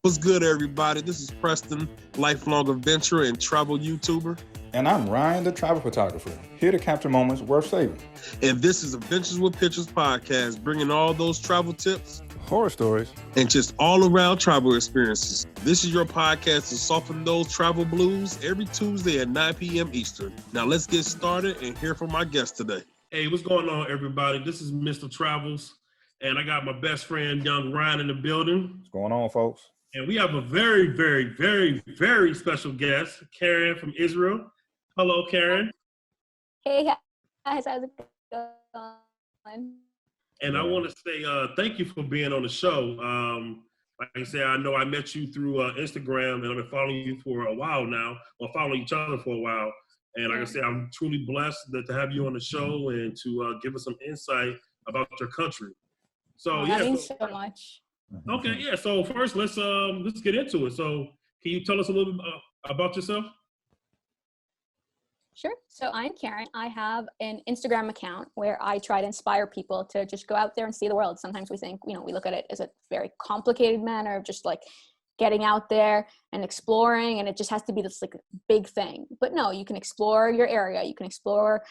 What's good, everybody? This is Preston, lifelong adventurer and travel YouTuber. And I'm Ryan, the travel photographer, here to capture moments worth saving. And this is Adventures with Pictures podcast, bringing all those travel tips, horror stories, and just all-around travel experiences. This is your podcast to soften those travel blues every Tuesday at 9 p.m. Eastern. Now let's get started and hear from our guest today. Hey, what's going on, everybody? This is Mr. Travels, and I got my best friend, young Ryan, in the building. What's going on, folks? And we have a very, very, very, very special guest, Karen from Israel. Hello, Karen. Hey, guys. How's it going? And I want to say thank you for being on the show. Like I said, I know I met you through Instagram, and I've been following you for a while now, or following each other for a while. And like I said, I'm truly blessed to have you on the show and to give us some insight about your country. So that means so much. Okay, yeah. So first, let's get into it. So, can you tell us a little bit about yourself? Sure. So I'm Karen. I have an Instagram account where I try to inspire people to just go out there and see the world. Sometimes we think, we look at it as a very complicated manner of just like getting out there and exploring, and it just has to be this like big thing. But no, you can explore your area. You can explore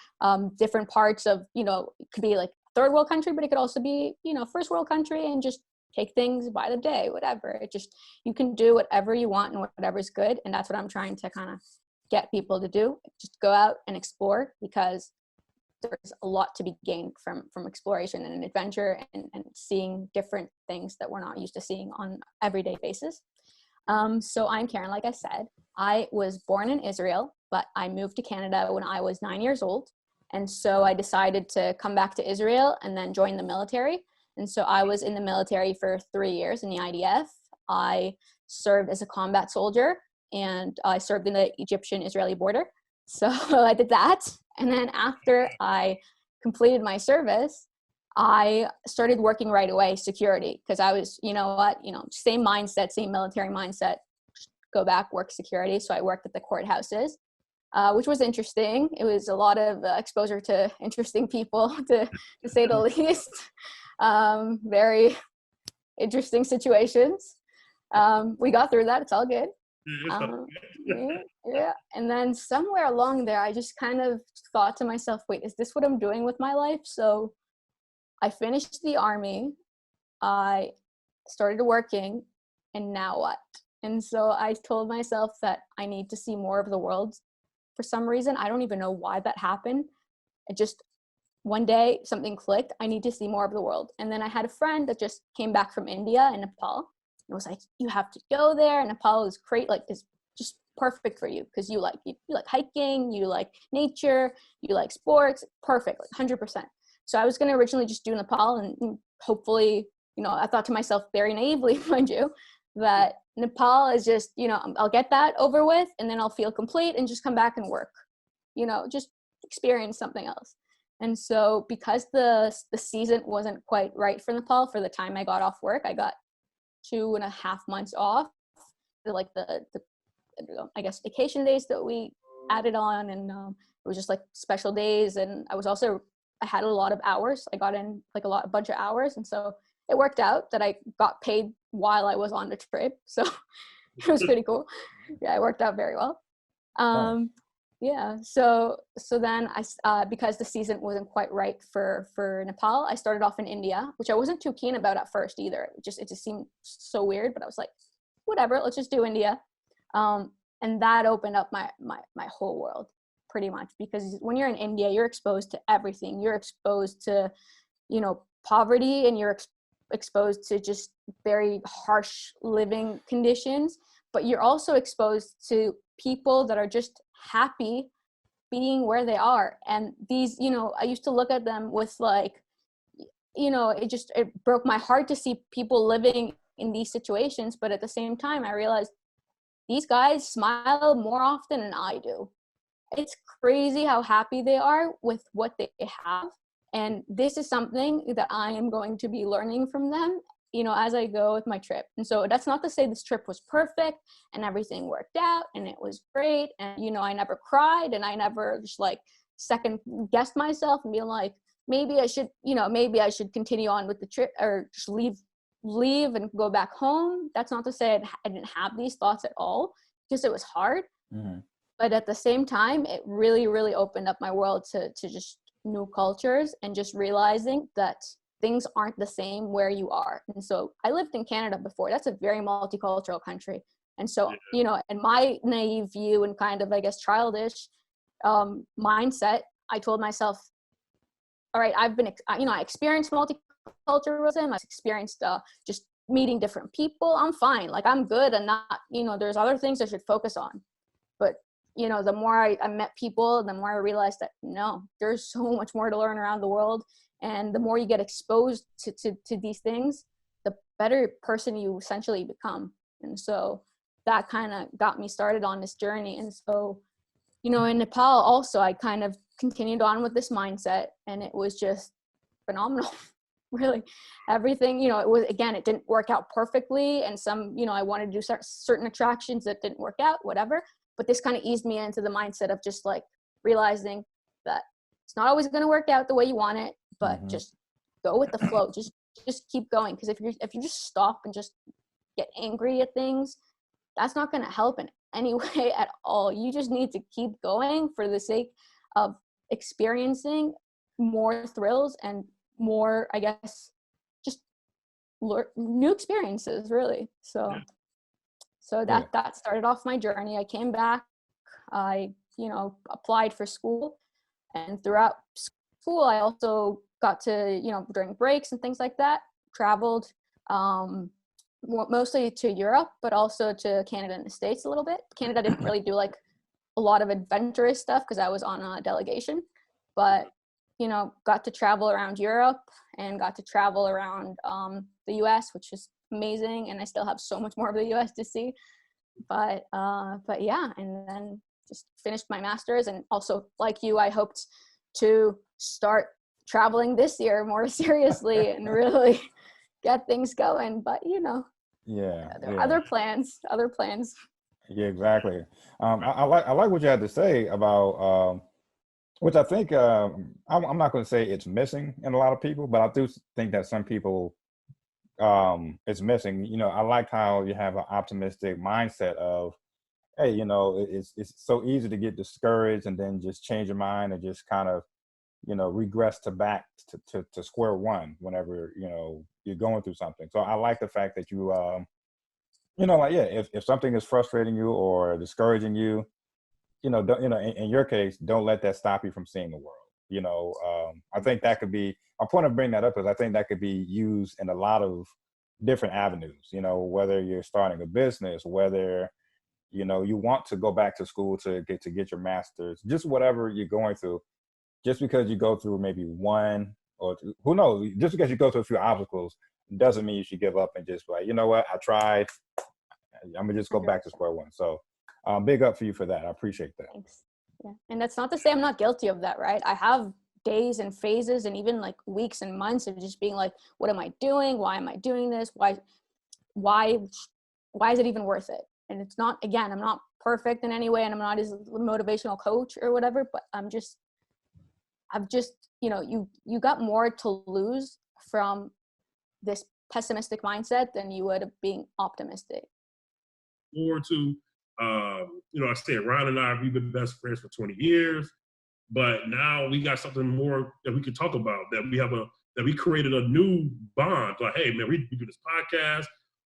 different parts of, it could be like third world country, but it could also be, first world country, and just take things by the day, whatever. You can do whatever you want and whatever's good. And that's what I'm trying to kind of get people to do. Just go out and explore, because there's a lot to be gained from exploration and an adventure and seeing different things that we're not used to seeing on an everyday basis. So I'm Karen, like I said. I was born in Israel, but I moved to Canada when I was 9 years old. And so I decided to come back to Israel and then join the military. And so I was in the military for 3 years in the IDF. I served as a combat soldier, and I served in the Egyptian-Israeli border. So I did that. And then after I completed my service, I started working right away, security, because I was, same mindset, same military mindset, go back, work security. So I worked at the courthouses, which was interesting. It was a lot of exposure to interesting people, to say the least. Very interesting situations. We got through that. It's all good. Yeah. And then somewhere along there, I just kind of thought to myself, wait, is this what I'm doing with my life? So I finished the army. I started working, and now what? And so I told myself that I need to see more of the world. For some reason, I don't even know why that happened. It just, one day something clicked. I need to see more of the world. And then I had a friend that just came back from India and Nepal. It was like, you have to go there. Nepal is great, is just perfect for you, because you like hiking, you like nature, you like sports, perfect, 100%. So I was going to originally just do Nepal, and hopefully, I thought to myself very naively, mind you, that Nepal is just, I'll get that over with, and then I'll feel complete and just come back and work, just experience something else. And so because the season wasn't quite right for Nepal, for the time I got off work, I got 2.5 months off, like the I guess vacation days that we added on, and it was just like special days. And I had a lot of hours. I got in like a bunch of hours, and so it worked out that I got paid while I was on the trip. So it was pretty cool. Yeah, it worked out very well. Wow. Yeah. So then because the season wasn't quite right for Nepal, I started off in India, which I wasn't too keen about at first either. It just seemed so weird, but I was like, whatever, let's just do India. And that opened up my whole world pretty much, because when you're in India, you're exposed to everything. You're exposed to, poverty, and you're exposed to just very harsh living conditions, but you're also exposed to people that are just happy being where they are. And these, I used to look at them with like, it broke my heart to see people living in these situations. But at the same time, I realized these guys smile more often than I do. It's crazy how happy they are with what they have. And this is something that I am going to be learning from them, as I go with my trip. And so that's not to say this trip was perfect and everything worked out and it was great. And, I never cried, and I never just like second guessed myself and being like, maybe I should continue on with the trip, or just leave leave and go back home. That's not to say I didn't have these thoughts at all, because it was hard. Mm-hmm. But at the same time, it really, really opened up my world to just new cultures and just realizing that things aren't the same where you are. And so I lived in Canada before. That's a very multicultural country. And so, you know, in my naive view and kind of, I guess, childish mindset, I told myself, all right, I've been, you know, I experienced multiculturalism. I've experienced just meeting different people. I'm fine. Like, I'm good. And not, you know, there's other things I should focus on. But, you know, the more I met people, the more I realized that, no, there's so much more to learn around the world. And the more you get exposed to these things, the better person you essentially become. And so that kind of got me started on this journey. And so, you know, in Nepal also, I kind of continued on with this mindset, and it was just phenomenal. Really, everything, you know, it was, again, it didn't work out perfectly. And some, you know, I wanted to do certain attractions that didn't work out, whatever. But this kind of eased me into the mindset of just like realizing that it's not always going to work out the way you want it, but just go with the flow. Just keep going. Because if you just stop and just get angry at things, that's not going to help in any way at all. You just need to keep going for the sake of experiencing more thrills and more, I guess, just new experiences, really. So that started off my journey. I came back, I, you know, applied for school, and throughout school, I also got to, you know, during breaks and things like that, traveled mostly to Europe, but also to Canada and the States a little bit. Canada didn't really do like a lot of adventurous stuff because I was on a delegation, but, you know, got to travel around Europe and got to travel around the US, which is amazing. And I still have so much more of the US to see. But yeah, and then just finished my master's. And also, like you, I hoped to start traveling this year more seriously and really get things going. But, you know, there are other plans. Yeah, exactly. I like what you had to say about, which I think, I'm not going to say it's missing in a lot of people, but I do think that some people, it's missing. You know, I like how you have an optimistic mindset of, hey, you know, it's so easy to get discouraged and then just change your mind and just kind of, you know, regress back to square one whenever, you know, you're going through something. So I like the fact that you, you know, like, yeah, if something is frustrating you or discouraging you, you know, in your case, don't let that stop you from seeing the world. You know, I think that could be, my point of bringing that up is I think that could be used in a lot of different avenues, you know, whether you're starting a business, whether, you know, you want to go back to school to get your master's, just whatever you're going through. Just because you go through maybe one or two, who knows, just because you go through a few obstacles doesn't mean you should give up and just like, you know what, I tried, I'm gonna just go back to square one. So big up for you for that. I appreciate that. Thanks. Yeah. And that's not to say I'm not guilty of that, right? I have days and phases and even like weeks and months of just being like, what am I doing? Why am I doing this? Why is it even worth it? And it's not, again, I'm not perfect in any way, and I'm not as a motivational coach or whatever, but I've just, you know, you got more to lose from this pessimistic mindset than you would of being optimistic. Forward to, you know, I said, Ryan and I, we've been best friends for 20 years, but now we got something more that we could talk about, that we created a new bond. Like, hey man, we do this podcast.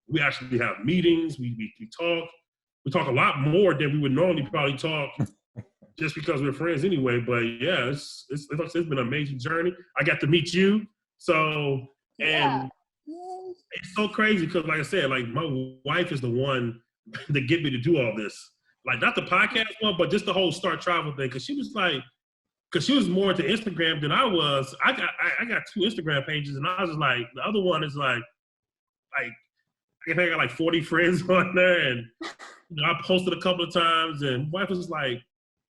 We actually have meetings. We talk a lot more than we would normally probably talk just because we're friends anyway. But yeah, it's been an amazing journey. I got to meet you. So, and it's so crazy because like I said, like my wife is the one that get me to do all this. Like not the podcast one, but just the whole Start Travel thing. Cause she was more into Instagram than I was. I got 2 Instagram pages, and I was just like, the other one is like I think I got like 40 friends on there, and you know, I posted a couple of times, and my wife was like,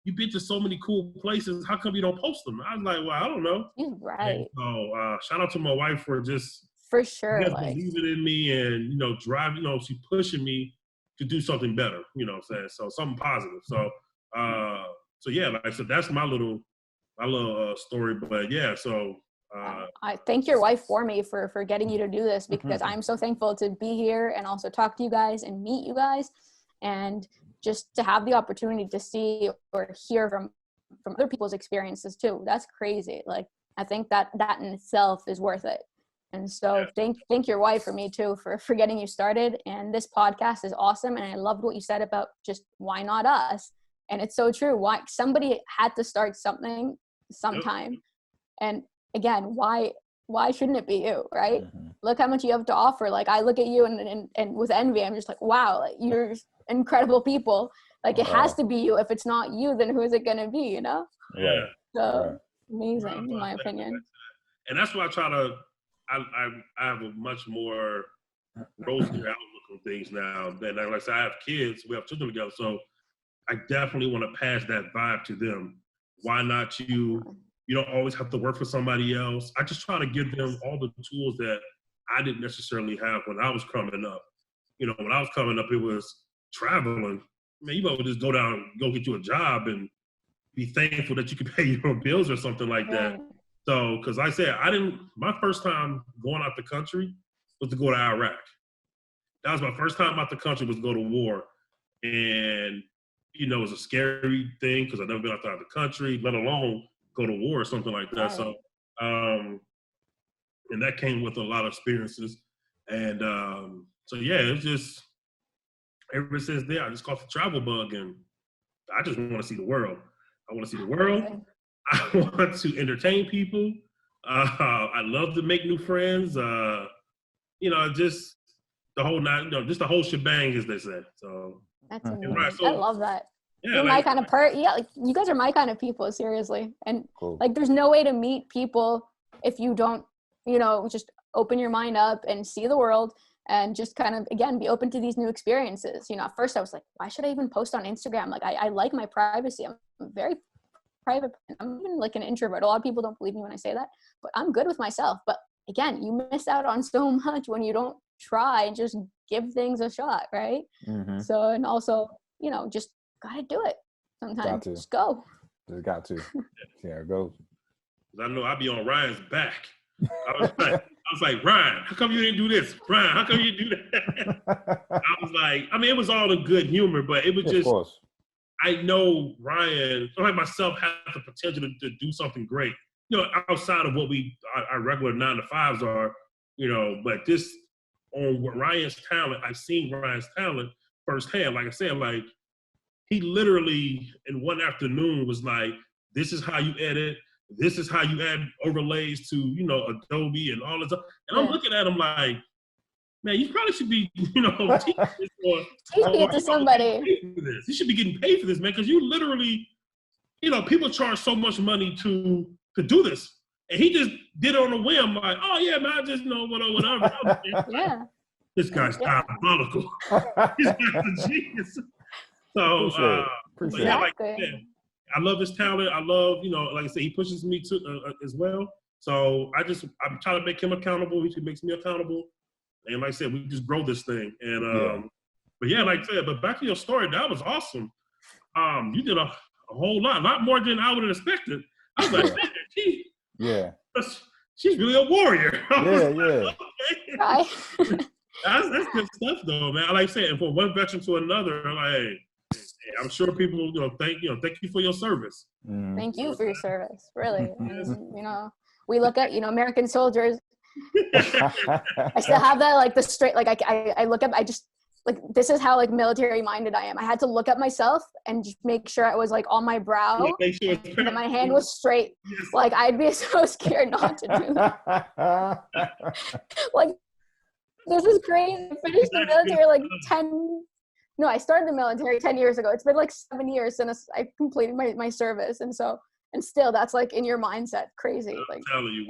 "You've been to so many cool places. How come you don't post them?" I was like, "Well, I don't know." You're right. And so shout out to my wife for just believing in me, and you know, driving. You know, she pushing me to do something better. You know what I'm saying? So something positive. So so yeah, like I said, that's my little story. But yeah, so I thank your wife for me for getting you to do this, because I'm so thankful to be here and also talk to you guys and meet you guys, and just to have the opportunity to see or hear from other people's experiences too. That's crazy. Like, I think that in itself is worth it. And so thank your wife for me too, for getting you started. And this podcast is awesome. And I loved what you said about just why not us? And it's so true. Why somebody had to start something sometime. And again, why shouldn't it be you, right? Look how much you have to offer. Like, I look at you and with envy, I'm just like, wow, like, you're incredible people. Like, it has to be you. If it's not you, then who is it going to be, you know? Yeah. So amazing, in my opinion. And that's why I try to, I have a much more rosier outlook on things now. Than, like I said, I have kids, we have children together, so I definitely want to pass that vibe to them. Why not you? You don't always have to work for somebody else. I just try to give them all the tools that I didn't necessarily have when I was coming up. You know, when I was coming up, it was traveling. Man, you might just go get you a job and be thankful that you can pay your own bills or something like that. So, because I said, my first time going out the country was to go to Iraq. That was my first time out the country, was to go to war. And, you know, it was a scary thing because I've never been outside the country, let alone go to war or something like that. Right. So, and that came with a lot of experiences. And so, yeah, it's just, ever since then, I just caught the travel bug, and I just want to see the world. I want to see the world. I want to entertain people. I love to make new friends. You know, just the whole night, you know, just the whole shebang, as they say. So that's amazing. Right, so, I love that. Yeah, you're my kind of like, you guys are my kind of people, seriously. And like, there's no way to meet people if you don't, you know, just open your mind up and see the world and just kind of, again, be open to these new experiences. You know, at first I was like, why should I even post on Instagram? Like, I like my privacy. I'm very private. I'm even like an introvert. A lot of people don't believe me when I say that, but I'm good with myself. But again, you miss out on so much when you don't try and just give things a shot, right? So, and also, you know, just gotta do it sometimes. Just go. Just got to. Yeah, go. I know I'll be on Ryan's back. I was like, Ryan, how come you didn't do this? Ryan, how come you do that? I was like, I mean, it was all in good humor, but it was just, I know Ryan, like myself, has the potential to do something great, you know, outside of what our regular 9-to-5s are, you know, but this, on Ryan's talent, I've seen Ryan's talent firsthand. Like I said, like, he literally in one afternoon was like, this is how you edit. This is how you add overlays to, you know, Adobe and all this stuff. And I'm looking at him like, man, you probably should be, you know, teaching this teaching it to somebody. You should be getting paid for this, man, because you literally, you know, people charge so much money to do this. And he just did it on a whim, like, oh, yeah, man, I just, you know, whatever. Yeah. This guy's diabolical. This guy's a genius. So, Appreciate yeah, like, yeah, I love his talent. I love, you know, like I said, he pushes me to as well. So I'm trying to make him accountable. He makes me accountable. And like I said, we just grow this thing. And but yeah, like I said, but back to your story, that was awesome. You did a whole lot more than I would have expected. I was like, man, she's really a warrior. Right. That's good stuff, though, man. Like I said, and from one veteran to another, like, I'm sure people, thank you for your service. Thank you for your service, really. You know, we look at, American soldiers. I still have that, like, the straight, like, I look up, I just, like, this is how, like, military minded I am. I had to look at myself and just make sure I was, like, on my brow and that my hand was straight. Yes. Like, I'd be so scared not to do that. Like, this is crazy. I finished the military, like, I started the military 10 years ago. It's been like 7 years since I completed my service. And still that's like in your mindset, crazy. Like, I'm telling you,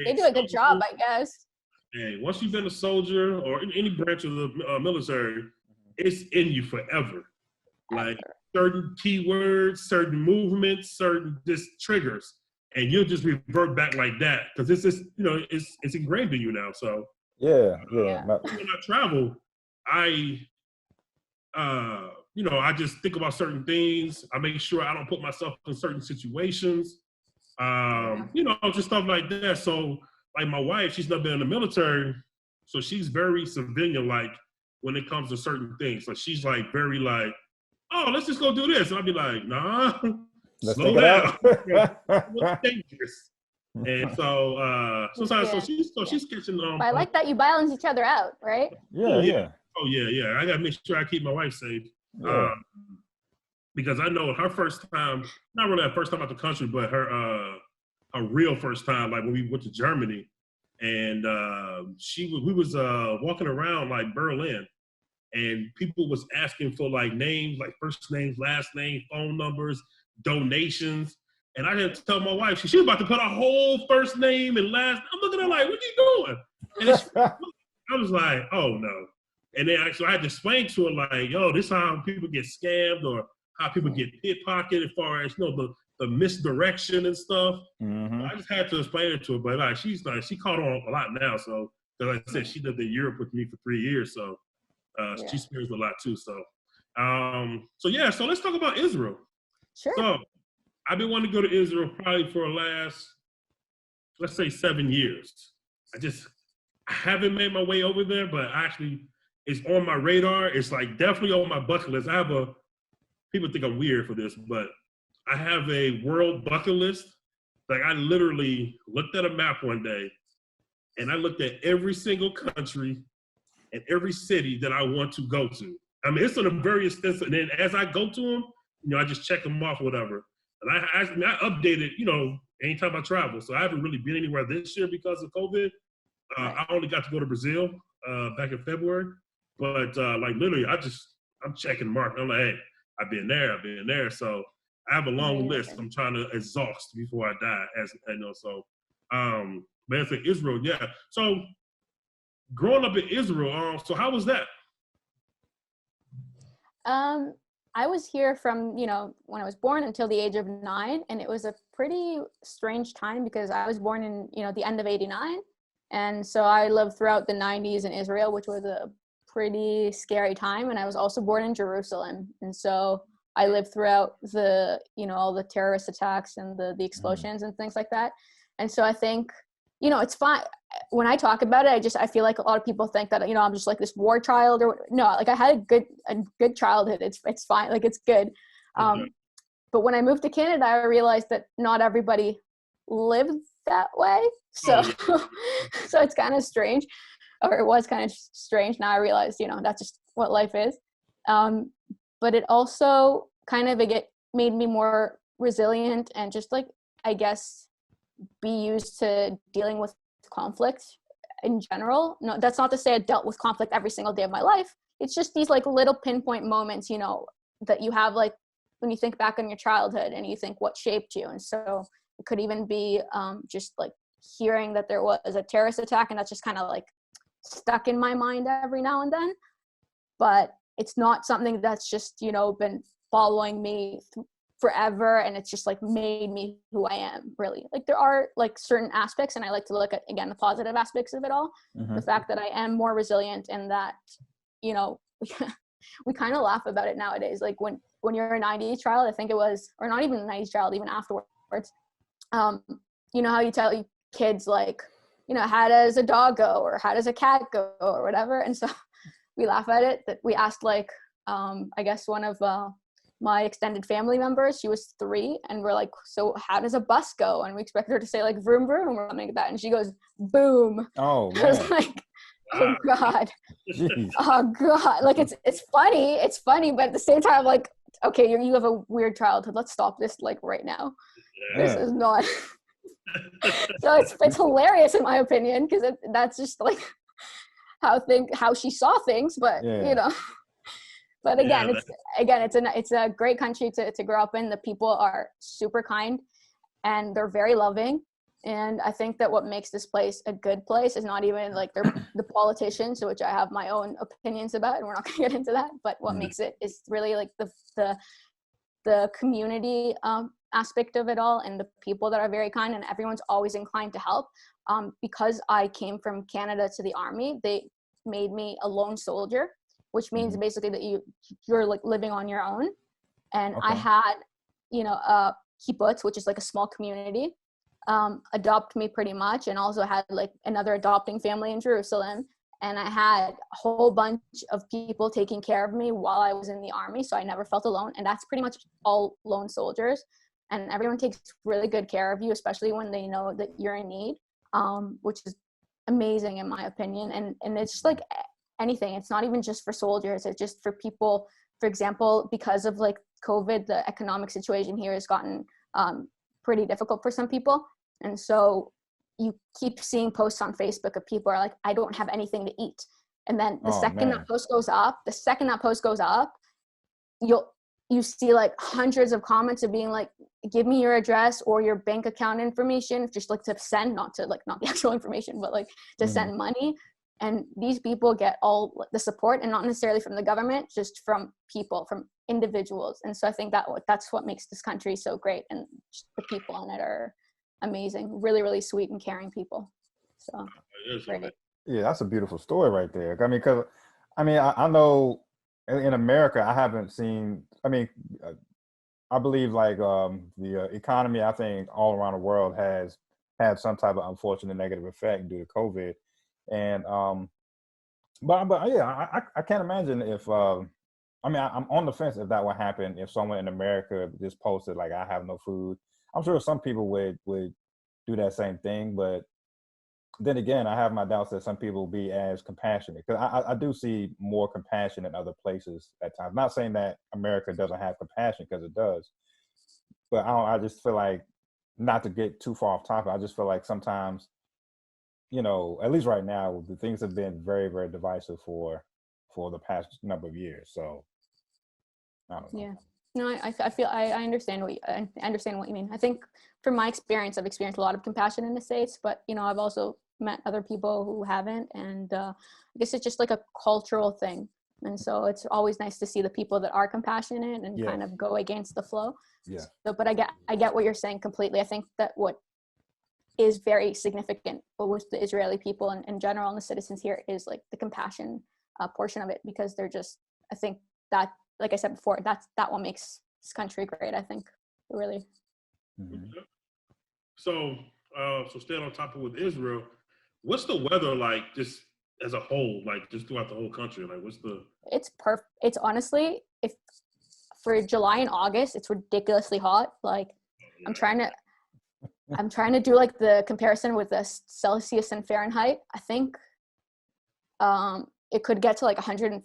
they do a good job, I guess. Hey, once you've been a soldier or in any branch of the military, it's in you forever. Like certain keywords, certain movements, certain just triggers, and you'll just revert back like that because it's just, it's ingrained in you now. So when I travel, I I just think about certain things. I make sure I don't put myself in certain situations. You know, just stuff like that. So, like my wife, she's not been in the military, so she's very civilian-like when it comes to certain things. So she's like very like, oh, let's just go do this. And I'll be like, nah, Let's slow take it down. out. It's dangerous. And so sometimes, so she's catching. But I like that you balance each other out, right? Yeah. Oh yeah. I gotta make sure I keep my wife safe. Yeah. Because I know her first time, not really her first time out the country, but her real first time, like when we went to Germany, and we was walking around like Berlin, and people was asking for like names, like first names, last name, phone numbers, donations. And I had to tell my wife, she was about to put a whole first name and last. I'm looking at her like, what you doing? And I was like, oh no. And then actually I had to explain to her like, yo, this is how people get scammed or how people get pickpocketed as far as, you know, the misdirection and stuff. Mm-hmm. I just had to explain it to her, but like she caught on a lot now. So, like I said, she lived in Europe with me for 3 years, so she experienced a lot too. So, so let's talk about Israel. Sure. So, I've been wanting to go to Israel probably for the last, let's say, 7 years. I haven't made my way over there, but actually, it's on my radar. It's like definitely on my bucket list. People think I'm weird for this, but I have a world bucket list. Like I literally looked at a map one day and I looked at every single country and every city that I want to go to. I mean, it's on a very extensive, and then as I go to them, you know, I just check them off, whatever. And I updated, you know, anytime I travel. So I haven't really been anywhere this year because of COVID. I only got to go to Brazil back in February. But like literally, I'm checking mark. I'm like, hey, I've been there. So I have a long list I'm trying to exhaust before I die, as you know. So, but for Israel, yeah. So growing up in Israel, so how was that? I was here from, you know, when I was born until the age of 9, and it was a pretty strange time because I was born in, you know, the end of '89, and so I lived throughout the '90s in Israel, which was a pretty scary time. And I was also born in Jerusalem, and so I lived throughout the, you know, all the terrorist attacks and the explosions and things like that. And so I think, you know, it's fine when I talk about it. I feel like a lot of people think that, you know, I'm just like this war child, or no, like I had a good childhood. It's fine, like it's good. But when I moved to Canada, I realized that not everybody lived that way. So so it's kind of strange. Or it was kind of strange. Now I realize, you know, that's just what life is. But it also kind of made me more resilient and just like, I guess, be used to dealing with conflict in general. No, that's not to say I dealt with conflict every single day of my life. It's just these like little pinpoint moments, you know, that you have like when you think back on your childhood and you think what shaped you. And so it could even be just like hearing that there was a terrorist attack, and that's just kind of like stuck in my mind every now and then. But it's not something that's just, you know, been following me forever, and it's just like made me who I am, really. Like there are like certain aspects, and I like to look at, again, the positive aspects of it all. The fact that I am more resilient, and that, you know, we kind of laugh about it nowadays. Like when you're a 90s child, I think it was, or not even a 90s child, even afterwards, you know how you tell kids like, you know, how does a dog go, or how does a cat go, or whatever. And so we laugh at it, that we asked like, I guess one of my extended family members, she was 3, and we're like, so how does a bus go? And we expected her to say like vroom vroom or something like that, and she goes boom. Oh man. I was like, oh god. Jeez. Oh god. Like it's funny, but at the same time, like, okay, you have a weird childhood, let's stop this like right now. This is not. So it's hilarious in my opinion, because that's just like how she saw things. But you know, but again, it's a great country to grow up in. The people are super kind and they're very loving. And I think that what makes this place a good place is not even like the politicians, which I have my own opinions about, and we're not going to get into that. But what makes it is really like the community aspect of it all, and the people that are very kind, and everyone's always inclined to help. Because I came from Canada to the army, they made me a lone soldier, which means basically that you're like living on your own. And I had, you know, kibbutz, which is like a small community. adopt me pretty much, and also had like another adopting family in Jerusalem. And I had a whole bunch of people taking care of me while I was in the army. So I never felt alone. And that's pretty much all lone soldiers. And everyone takes really good care of you, especially when they know that you're in need, which is amazing in my opinion. And it's just like anything. It's not even just for soldiers. It's just for people. For example, because of like COVID, the economic situation here has gotten pretty difficult for some people. And so you keep seeing posts on Facebook of people are like, I don't have anything to eat. And then the second that post goes up, you see like hundreds of comments of being like, give me your address or your bank account information, just like to send, not the actual information, but like to send money. And these people get all the support, and not necessarily from the government, just from people, from individuals. And so I think that's what makes this country so great. And just the people in it are amazing, really, really sweet and caring people. So great. Yeah, that's a beautiful story right there. I mean, because I know in America, I haven't seen, I believe like the economy, I think all around the world has had some type of unfortunate negative effect due to COVID. And, but yeah, I can't imagine if, I'm on the fence if that would happen, if someone in America just posted like, I have no food. I'm sure some people would do that same thing, but then again, I have my doubts that some people will be as compassionate, because I do see more compassion in other places at times. Not saying that America doesn't have compassion, because it does, but I just feel like, not to get too far off topic, I just feel like sometimes, at least right now, the things have been very, very divisive for the past number of years. So I don't know. Yeah. No, I feel I understand I understand what you mean. I think from my experience, I've experienced a lot of compassion in the States, but I've also met other people who haven't, and I guess it's just like a cultural thing. And so it's always nice to see the people that are compassionate and kind of go against the flow. Yeah. So, but I get what you're saying completely. I think that what is very significant with the Israeli people and in general and the citizens here is like the compassion portion of it, because they're just, I think that, like I said before, that what makes this country great, I think, really. Mm-hmm. So staying on topic with Israel, what's the weather like just as a whole, like just throughout the whole country? Like what's the... It's perfect. It's honestly, if for July and August, it's ridiculously hot. Like I'm trying to do like the comparison with the Celsius and Fahrenheit. I think it could get to like 105.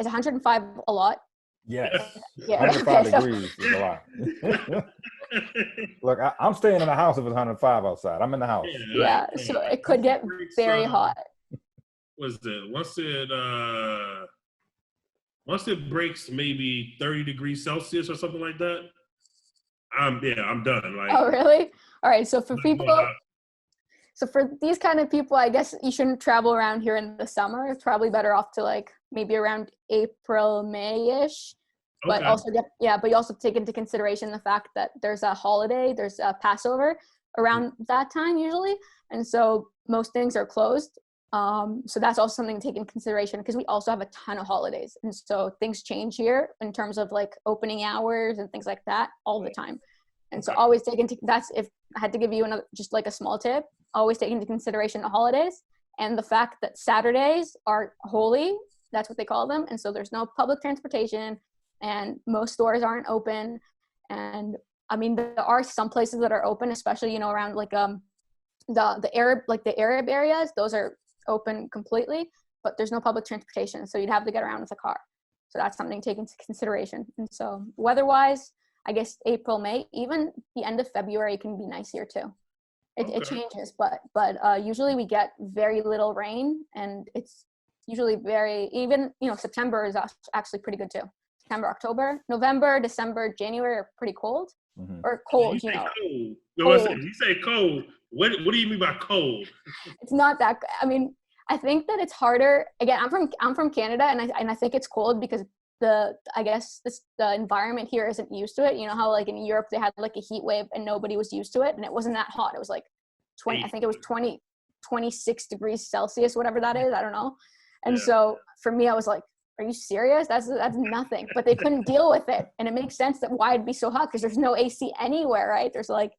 Is 105 a lot? Yes. Yeah. 105 degrees is a lot. Look, I'm staying in the house if it's 105 outside. I'm in the house. Yeah, so it could get very hot. What's that? Once it breaks maybe 30 degrees Celsius or something like that, I'm done. Like, oh, really? All right. So for these kind of people, I guess you shouldn't travel around here in the summer. It's probably better off to like maybe around April, May-ish. But okay. but you also take into consideration the fact that there's a holiday, there's a Passover around that time usually. And so most things are closed. So that's also something to take into consideration, because we also have a ton of holidays. And so things change here in terms of like opening hours and things like that all the time. And so always take into, if I had to give you another, just like a small tip, always take into consideration the holidays and the fact that Saturdays are holy. That's what they call them. And so there's no public transportation and most stores aren't open. And I mean, there are some places that are open, especially, around like the Arab areas, those are open completely, but there's no public transportation. So you'd have to get around with a car. So that's something to take into consideration. And so weather-wise, I guess April, May, even the end of February can be nice here too. It changes, but usually we get very little rain, and it's usually September is actually pretty good too. September, October, November, December, January are pretty cold, or cold, Cold. Cold. You say cold. What do you mean by cold? It's not that. I mean, I think that it's harder. Again, I'm from Canada, and I think it's cold because the environment here isn't used to it. You know how like in Europe they had like a heat wave and nobody was used to it, and it wasn't that hot. It was like 20. I think it was 26 degrees Celsius, whatever that is. I don't know. And so for me, I was like, are you serious? That's nothing. But they couldn't deal with it. And it makes sense that why it'd be so hot, because there's no AC anywhere, right? There's like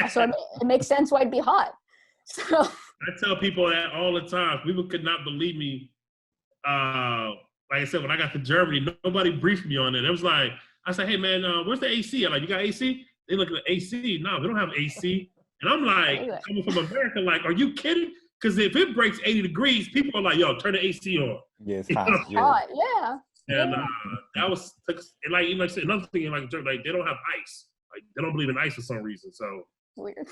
So it makes sense why it'd be hot. So I tell people that all the time. People could not believe me. Like I said, when I got to Germany, nobody briefed me on it. It was like, I said, hey man, where's the AC? I'm like, you got AC? They look at the AC. No, we don't have AC. And I'm like, coming from America, like, are you kidding? Because if it breaks 80 degrees, people are like, yo, turn the AC on. Yeah, it's You hot. know? Yeah. hot, yeah. And Yeah. that was like I said, another thing in like they don't have ice. Like they don't believe in ice for some reason. So Weird.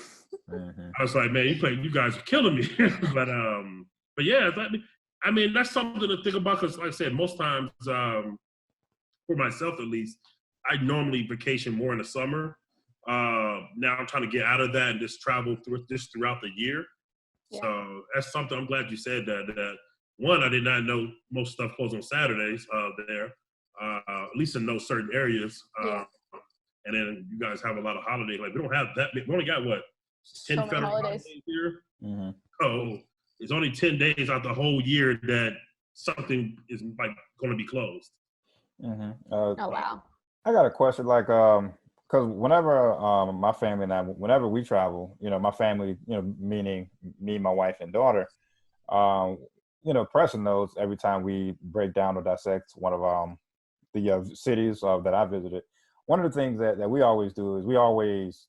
Mhm. I was like, man, you guys are killing me. but yeah, I mean that's something to think about because like I said, most times for myself at least, I normally vacation more in the summer. Now I'm trying to get out of that and just travel throughout the year. Yeah. So that's something I'm glad you said that. One, I did not know most stuff closed on Saturdays there, at least in those certain areas. Yeah. And then you guys have a lot of holidays. Like we don't have that. We only got what 10 So many federal holidays. here. Mhm. So it's only 10 days out the whole year that something is like going to be closed. Mhm. Oh wow. I got a question, like, because whenever my family and I, whenever we travel, my family, meaning me, my wife, and daughter, um, Preston knows every time we break down or dissect one of the cities that I visited. One of the things that we always do is we always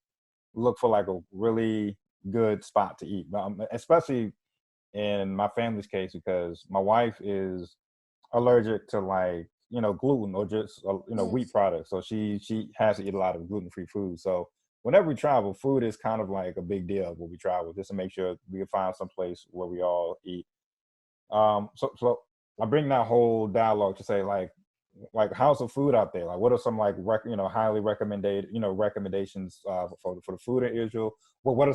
look for like a really good spot to eat, especially in my family's case because my wife is allergic to like gluten or just wheat products, so she has to eat a lot of gluten-free food. So whenever we travel, food is kind of like a big deal when we travel, just to make sure we can find some place where we all eat. So I bring that whole dialogue to say like how's the food out there? Like what are some like highly recommended recommendations for the food in Israel? What are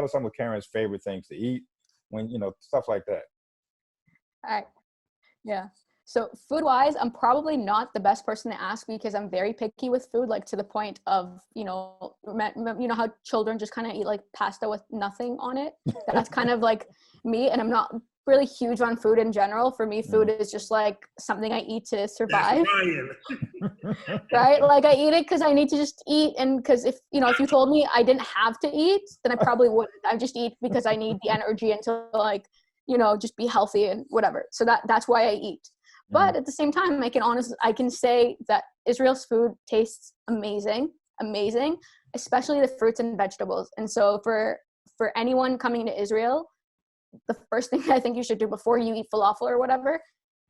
some of Karen's favorite things to eat when stuff like that? All right. Yeah. So food wise, I'm probably not the best person to ask because I'm very picky with food, like to the point of, how children just kind of eat like pasta with nothing on it. That's kind of like me. And I'm not really huge on food in general. For me, food is just like something I eat to survive. Right? Like I eat it because I need to just eat. And because if you told me I didn't have to eat, then I probably wouldn't. I just eat because I need the energy and to like, just be healthy and whatever. So that's why I eat. But at the same time, I can say that Israel's food tastes amazing, especially the fruits and vegetables. And so for anyone coming to Israel, the first thing I think you should do before you eat falafel or whatever,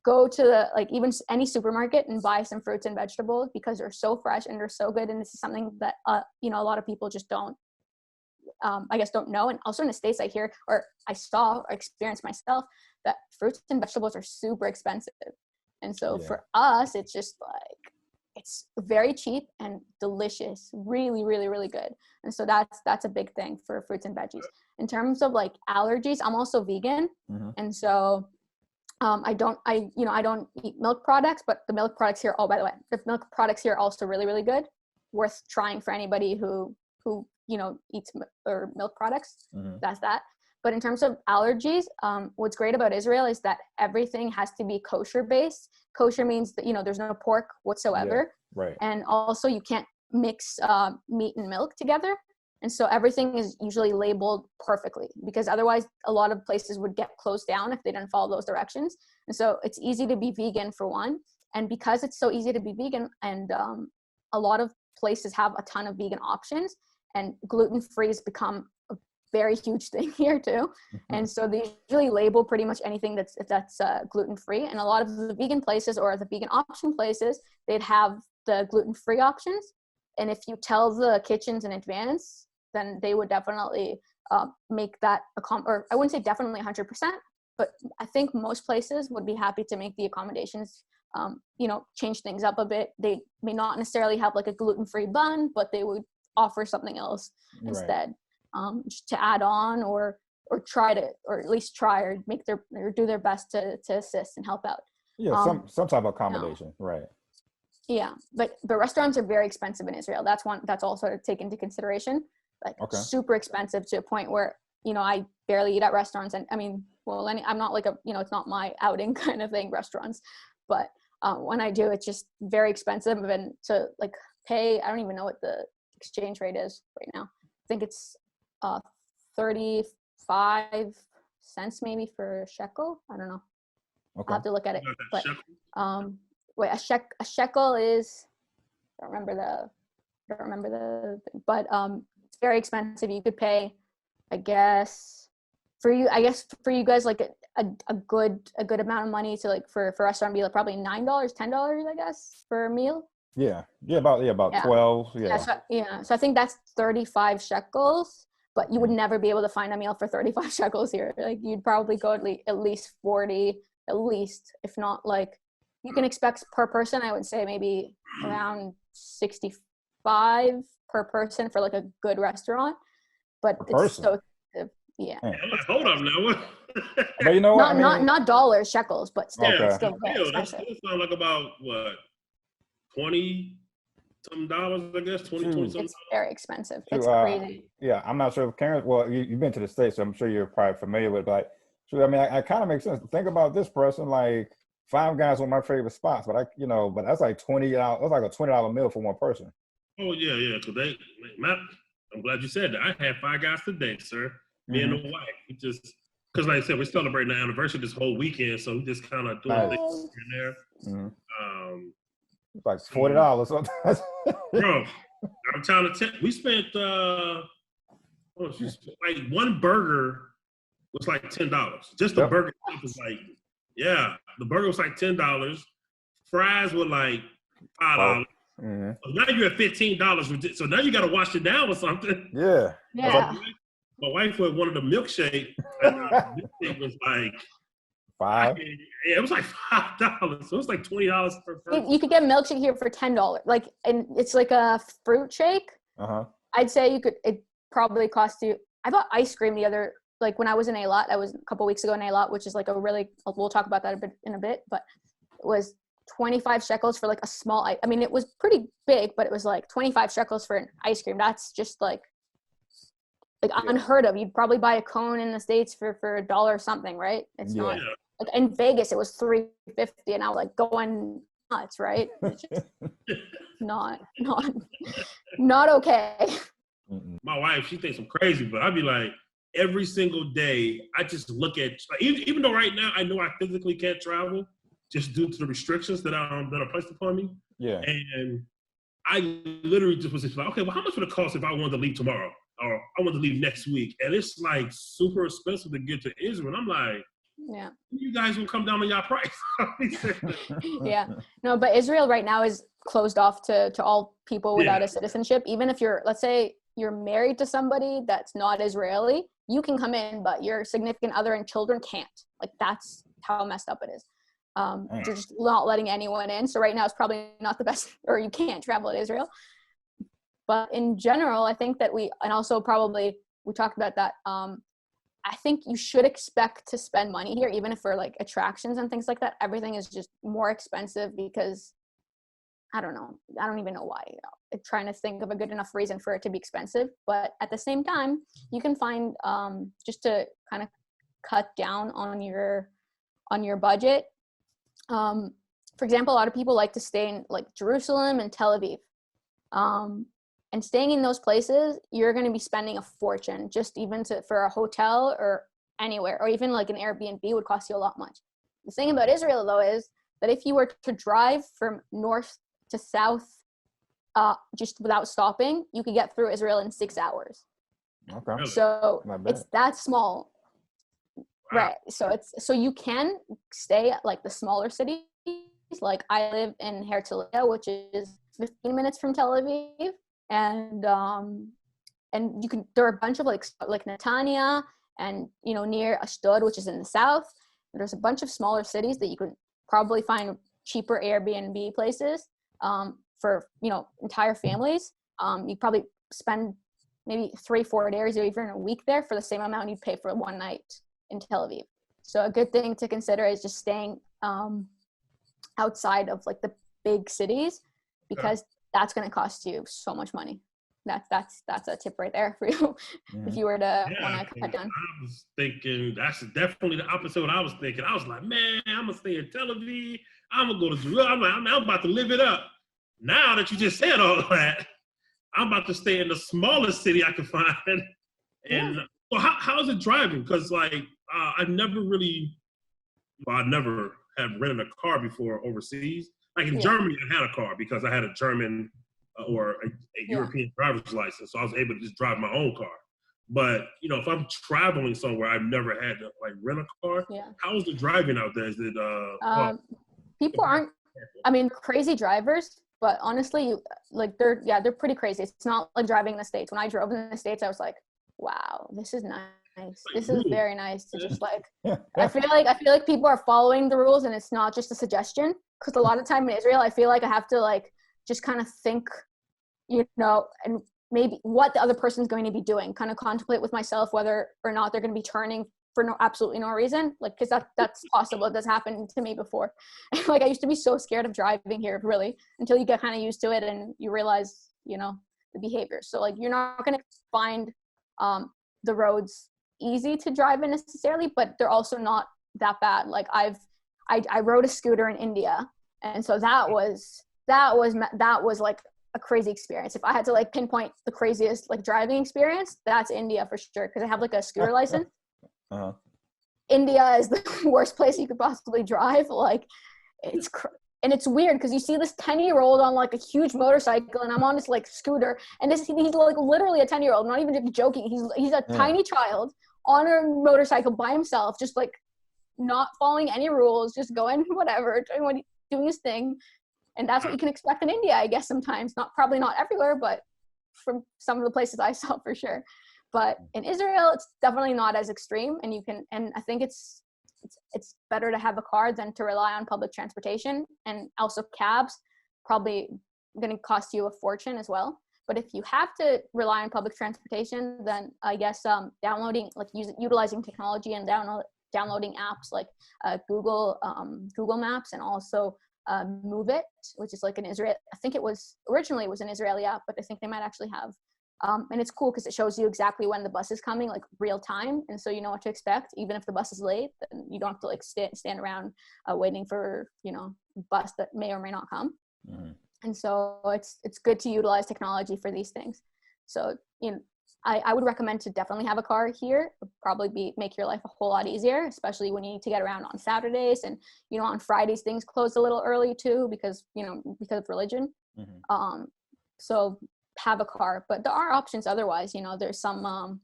go to even any supermarket and buy some fruits and vegetables because they're so fresh and they're so good. And this is something that, a lot of people just don't know. And also in the States, I hear, or I saw or experienced myself, that fruits and vegetables are super expensive. And so for us, it's just like, it's very cheap and delicious, really, really, really good. And so that's a big thing for fruits and veggies. In terms of like allergies, I'm also vegan. And so I don't eat milk products, but the milk products here, oh, by the way, the milk products here are also really, really good. Worth trying for anybody who eats or milk products. That's that. But in terms of allergies, what's great about Israel is that everything has to be kosher based. Kosher means that, there's no pork whatsoever. Yeah, right. And also you can't mix meat and milk together. And so everything is usually labeled perfectly because otherwise a lot of places would get closed down if they didn't follow those directions. And so it's easy to be vegan for one. And because it's so easy to be vegan and a lot of places have a ton of vegan options, and gluten-free has become a very huge thing here too. And so they usually label pretty much anything that's gluten-free. And a lot of the vegan places or the vegan option places, they'd have the gluten-free options. And if you tell the kitchens in advance, then they would definitely make that, or I wouldn't say definitely 100%, but I think most places would be happy to make the accommodations, change things up a bit. They may not necessarily have like a gluten-free bun, but they would offer something else instead, just to add on or try to, or at least try or do their best to assist and help out. Yeah, some type of accommodation, right? Yeah, but restaurants are very expensive in Israel. That's also to take into consideration. Super expensive to a point where I barely eat at restaurants. And I mean, well, I'm not like it's not my outing kind of thing, restaurants, but when I do, it's just very expensive. And to like pay, I don't even know what the exchange rate is right now. I think it's 35 cents maybe for a shekel. I don't know. Okay. I'll have to look at it. But Shekel? wait, a shekel is, I don't remember the but it's very expensive. You could pay, I guess for you guys like a good amount of money to like for a restaurant be like probably $9, $10, I guess, for a meal. Yeah, about 12. So I think that's 35 shekels, but you would never be able to find a meal for 35 shekels here. Like you'd probably go at least 40, at least, if not like, you can expect per person, I would say maybe around 65 per person for like a good restaurant, but it's so expensive. Yeah. Hold up now. But you know what? Not dollars, shekels, but still, Okay. still very That expensive. sounds like about what, $20-some, I guess, 20 something. It's very expensive. Shoot, It's crazy. Yeah, I'm not sure if Karen. Well, you've been to the States, so I'm sure you're probably familiar with. Like, so I mean, I kind of makes sense. Think about this person. Like, Five Guys were my favorite spots, but but that's like $20. That's like a $20 meal for one person. Oh yeah, because I'm glad you said that. I had Five Guys today, sir. Me and the wife. We just because, like I said, we're celebrating the anniversary this whole weekend, so we just kind of doing things here and there. It's like $40 sometimes. Bro, I'm trying to tell. We spent like one burger was like $10. Just the burger was like, the burger was like $10. Fries were like $5. Mm-hmm. So now you're at $15. So now you got to wash it down with something. Yeah. My wife wanted a milkshake. And it was like $5. It was like $5. So it was like $20 per person. You could get a milkshake here for $10. Like, and it's like a fruit shake. I'd say it probably cost you. I bought ice cream like when I was in Eilat. I was a couple weeks ago in Eilat, which is like we'll talk about that in a bit, but it was 25 shekels for like a small, I mean, it was pretty big, but it was like 25 shekels for an ice cream. That's just like unheard of. You'd probably buy a cone in the States for $1 or something, right? It's not like in Vegas, it was $3.50 and I was like going nuts, right? It's just not okay. My wife, she thinks I'm crazy, but I'd be like, every single day, I just look at, even though right now I know I physically can't travel, just due to the restrictions that are placed upon me. Yeah. And I literally just was just like, okay, well, how much would it cost if I wanted to leave tomorrow? Or I want to leave next week? And it's like super expensive to get to Israel. And I'm like, you guys will come down on your price. Yeah. No, but Israel right now is closed off to all people without a citizenship. Even if let's say you're married to somebody that's not Israeli, you can come in, but your significant other and children can't. Like, that's how messed up it is. They're just not letting anyone in. So right now it's probably not the best, or you can't travel to Israel. But in general, I think that and also probably we talked about that. I think you should expect to spend money here, even if for like attractions and things like that. Everything is just more expensive because I don't know. I don't even know why. I'm trying to think of a good enough reason for it to be expensive. But at the same time, you can find just to kind of cut down on your budget. For example, a lot of people like to stay in like Jerusalem and Tel Aviv. And staying in those places, you're going to be spending a fortune just even for a hotel or anywhere, or even like an Airbnb would cost you a lot much. The thing about Israel, though, is that if you were to drive from north to south just without stopping, you could get through Israel in 6 hours. Okay. So it's that small. Right. So you can stay at like the smaller cities. Like I live in Herzliya, which is 15 minutes from Tel Aviv. And you can, there are a bunch of like Netanya and, near Ashdod, which is in the south. There's a bunch of smaller cities that you could probably find cheaper Airbnb places for, entire families. You probably spend maybe 3-4 days or even a week there for the same amount you'd pay for one night in Tel Aviv. So a good thing to consider is just staying outside of like the big cities, because that's going to cost you so much money. That's a tip right there for you if you were to want to cut down. I was thinking that's definitely the opposite of what I was thinking. I was like, man, I'm gonna stay in Tel Aviv. I'm gonna go to Jerusalem. I'm about to live it up. Now that you just said all that, I'm about to stay in the smallest city I can find And so how is it driving? Because like I never had rented a car before overseas. Like in Germany, I had a car because I had a German or a European driver's license, so I was able to just drive my own car. But you know, if I'm traveling somewhere, I've never had to like rent a car. Yeah. How is the driving out there? Is it people aren't, I mean, crazy drivers, but honestly, they're pretty crazy. It's not like driving in the States. When I drove in the States, I was like, wow, this is nice. This is very nice to just like, I feel like people are following the rules and it's not just a suggestion. Cause a lot of time in Israel, I feel like I have to like, just kind of think, you know, and maybe what the other person's going to be doing, kind of contemplate with myself whether or not they're going to be turning for absolutely no reason. Like, cause that's possible. That's happened to me before. Like I used to be so scared of driving here, really, until you get kind of used to it and you realize, you know, the behavior. So like, you're not going to find the roads easy to drive in necessarily, but they're also not that bad. Like I rode a scooter in India. And so that was like a crazy experience. If I had to like pinpoint the craziest like driving experience, that's India for sure. Cause I have like a scooter license. India is the worst place you could possibly drive. Like and it's weird because you see this 10-year-old on like a huge motorcycle and I'm on this like scooter and he's like literally a 10-year-old, not even joking. He's a tiny child on a motorcycle by himself, just like not following any rules, just going whatever, doing his thing. And that's what you can expect in India, I guess, sometimes. Probably not everywhere, but from some of the places I saw for sure. But in Israel, it's definitely not as extreme. And I think it's better to have a car than to rely on public transportation. And also cabs probably going to cost you a fortune as well. But if you have to rely on public transportation, then I guess downloading, like utilizing technology and downloading apps like Google Maps and also Move It, which is like an Israel. I think originally it was an Israeli app, but I think they might actually have. And it's cool because it shows you exactly when the bus is coming, like real time, and so you know what to expect. Even if the bus is late, then you don't have to like stand around waiting for bus that may or may not come. Mm-hmm. And so it's good to utilize technology for these things. So I would recommend to definitely have a car here. It'd probably make your life a whole lot easier, especially when you need to get around on Saturdays and on Fridays things close a little early too because of religion. Mm-hmm. So have a car, but there are options otherwise. There's some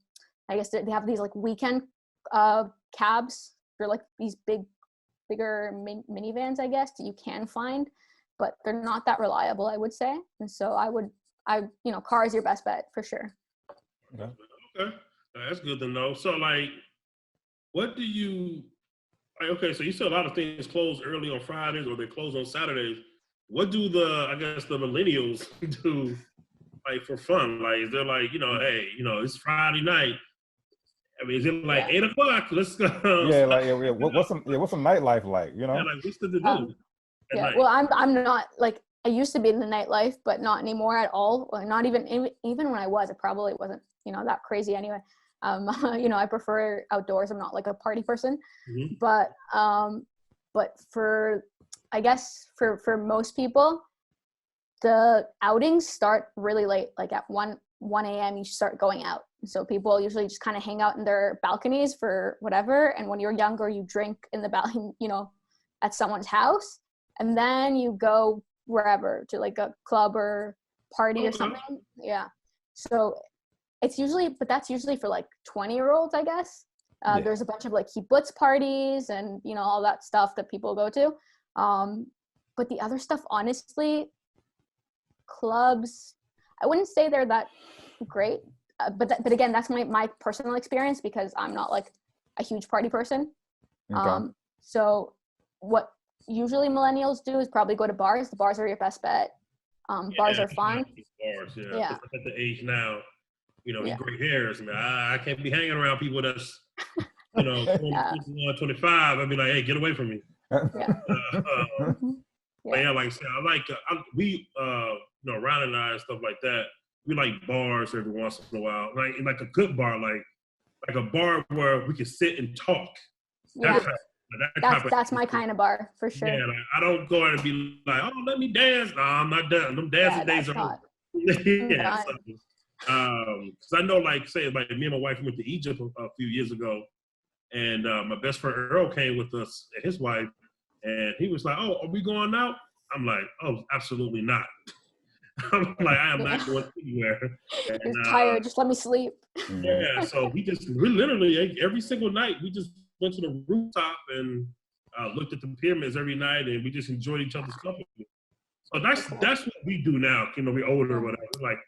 I guess they have these like weekend cabs. They're like these bigger minivans, I guess, that you can find, but they're not that reliable, I would say. And so car is your best bet for sure. Okay, that's good to know. So like, what do you okay, so you said a lot of things close early on Fridays or they close on Saturdays. What do the millennials do like for fun? Like, is there like, hey, it's Friday night. I mean, is it like 8 o'clock? Let's go. Yeah, like what's some nightlife like? Yeah, like what's the do? Well, I'm not like I used to be in the nightlife, but not anymore at all. Or not even when I was. It probably wasn't that crazy anyway. I prefer outdoors. I'm not like a party person, mm-hmm. But for I guess for most people, the outings start really late. Like at 1 a.m. you start going out. So people usually just kind of hang out in their balconies for whatever. And when you're younger, you drink in the balcony, at someone's house, and then you go wherever to like a club or party or something. Yeah. So that's usually for like 20-year-olds, I guess. There's a bunch of like kibbutz parties and, all that stuff that people go to. But the other stuff, honestly, clubs, I wouldn't say they're that great. But again, that's my personal experience because I'm not like a huge party person. Okay. So what usually millennials do is probably go to bars. The bars are your best bet. Bars are fun. Bars, yeah. At the age now, with gray hairs, man, I can't be hanging around people that's, 21, 25. I'd be like, hey, get away from me. Yeah. But yeah, like I said, we, Ryan and I and stuff like that, we like bars every once in a while. Like a good bar, like a bar where we can sit and talk. Yeah. That's my kind of bar for sure. Yeah, like, I don't go in and be like, oh, let me dance. No, I'm not done. Them dancing days are over. Yeah. Because I know, like, say, like me and my wife went to Egypt a few years ago, and my best friend Earl came with us and his wife, and he was like, "Oh, are we going out?" I'm like, "Oh, absolutely not." I'm like, I am not going anywhere. And, You're tired. Just let me sleep. yeah, so we literally every single night we just went to the rooftop and looked at the pyramids every night, and we just enjoyed each other's company. So that's what we do now. You know, we're older, or whatever, like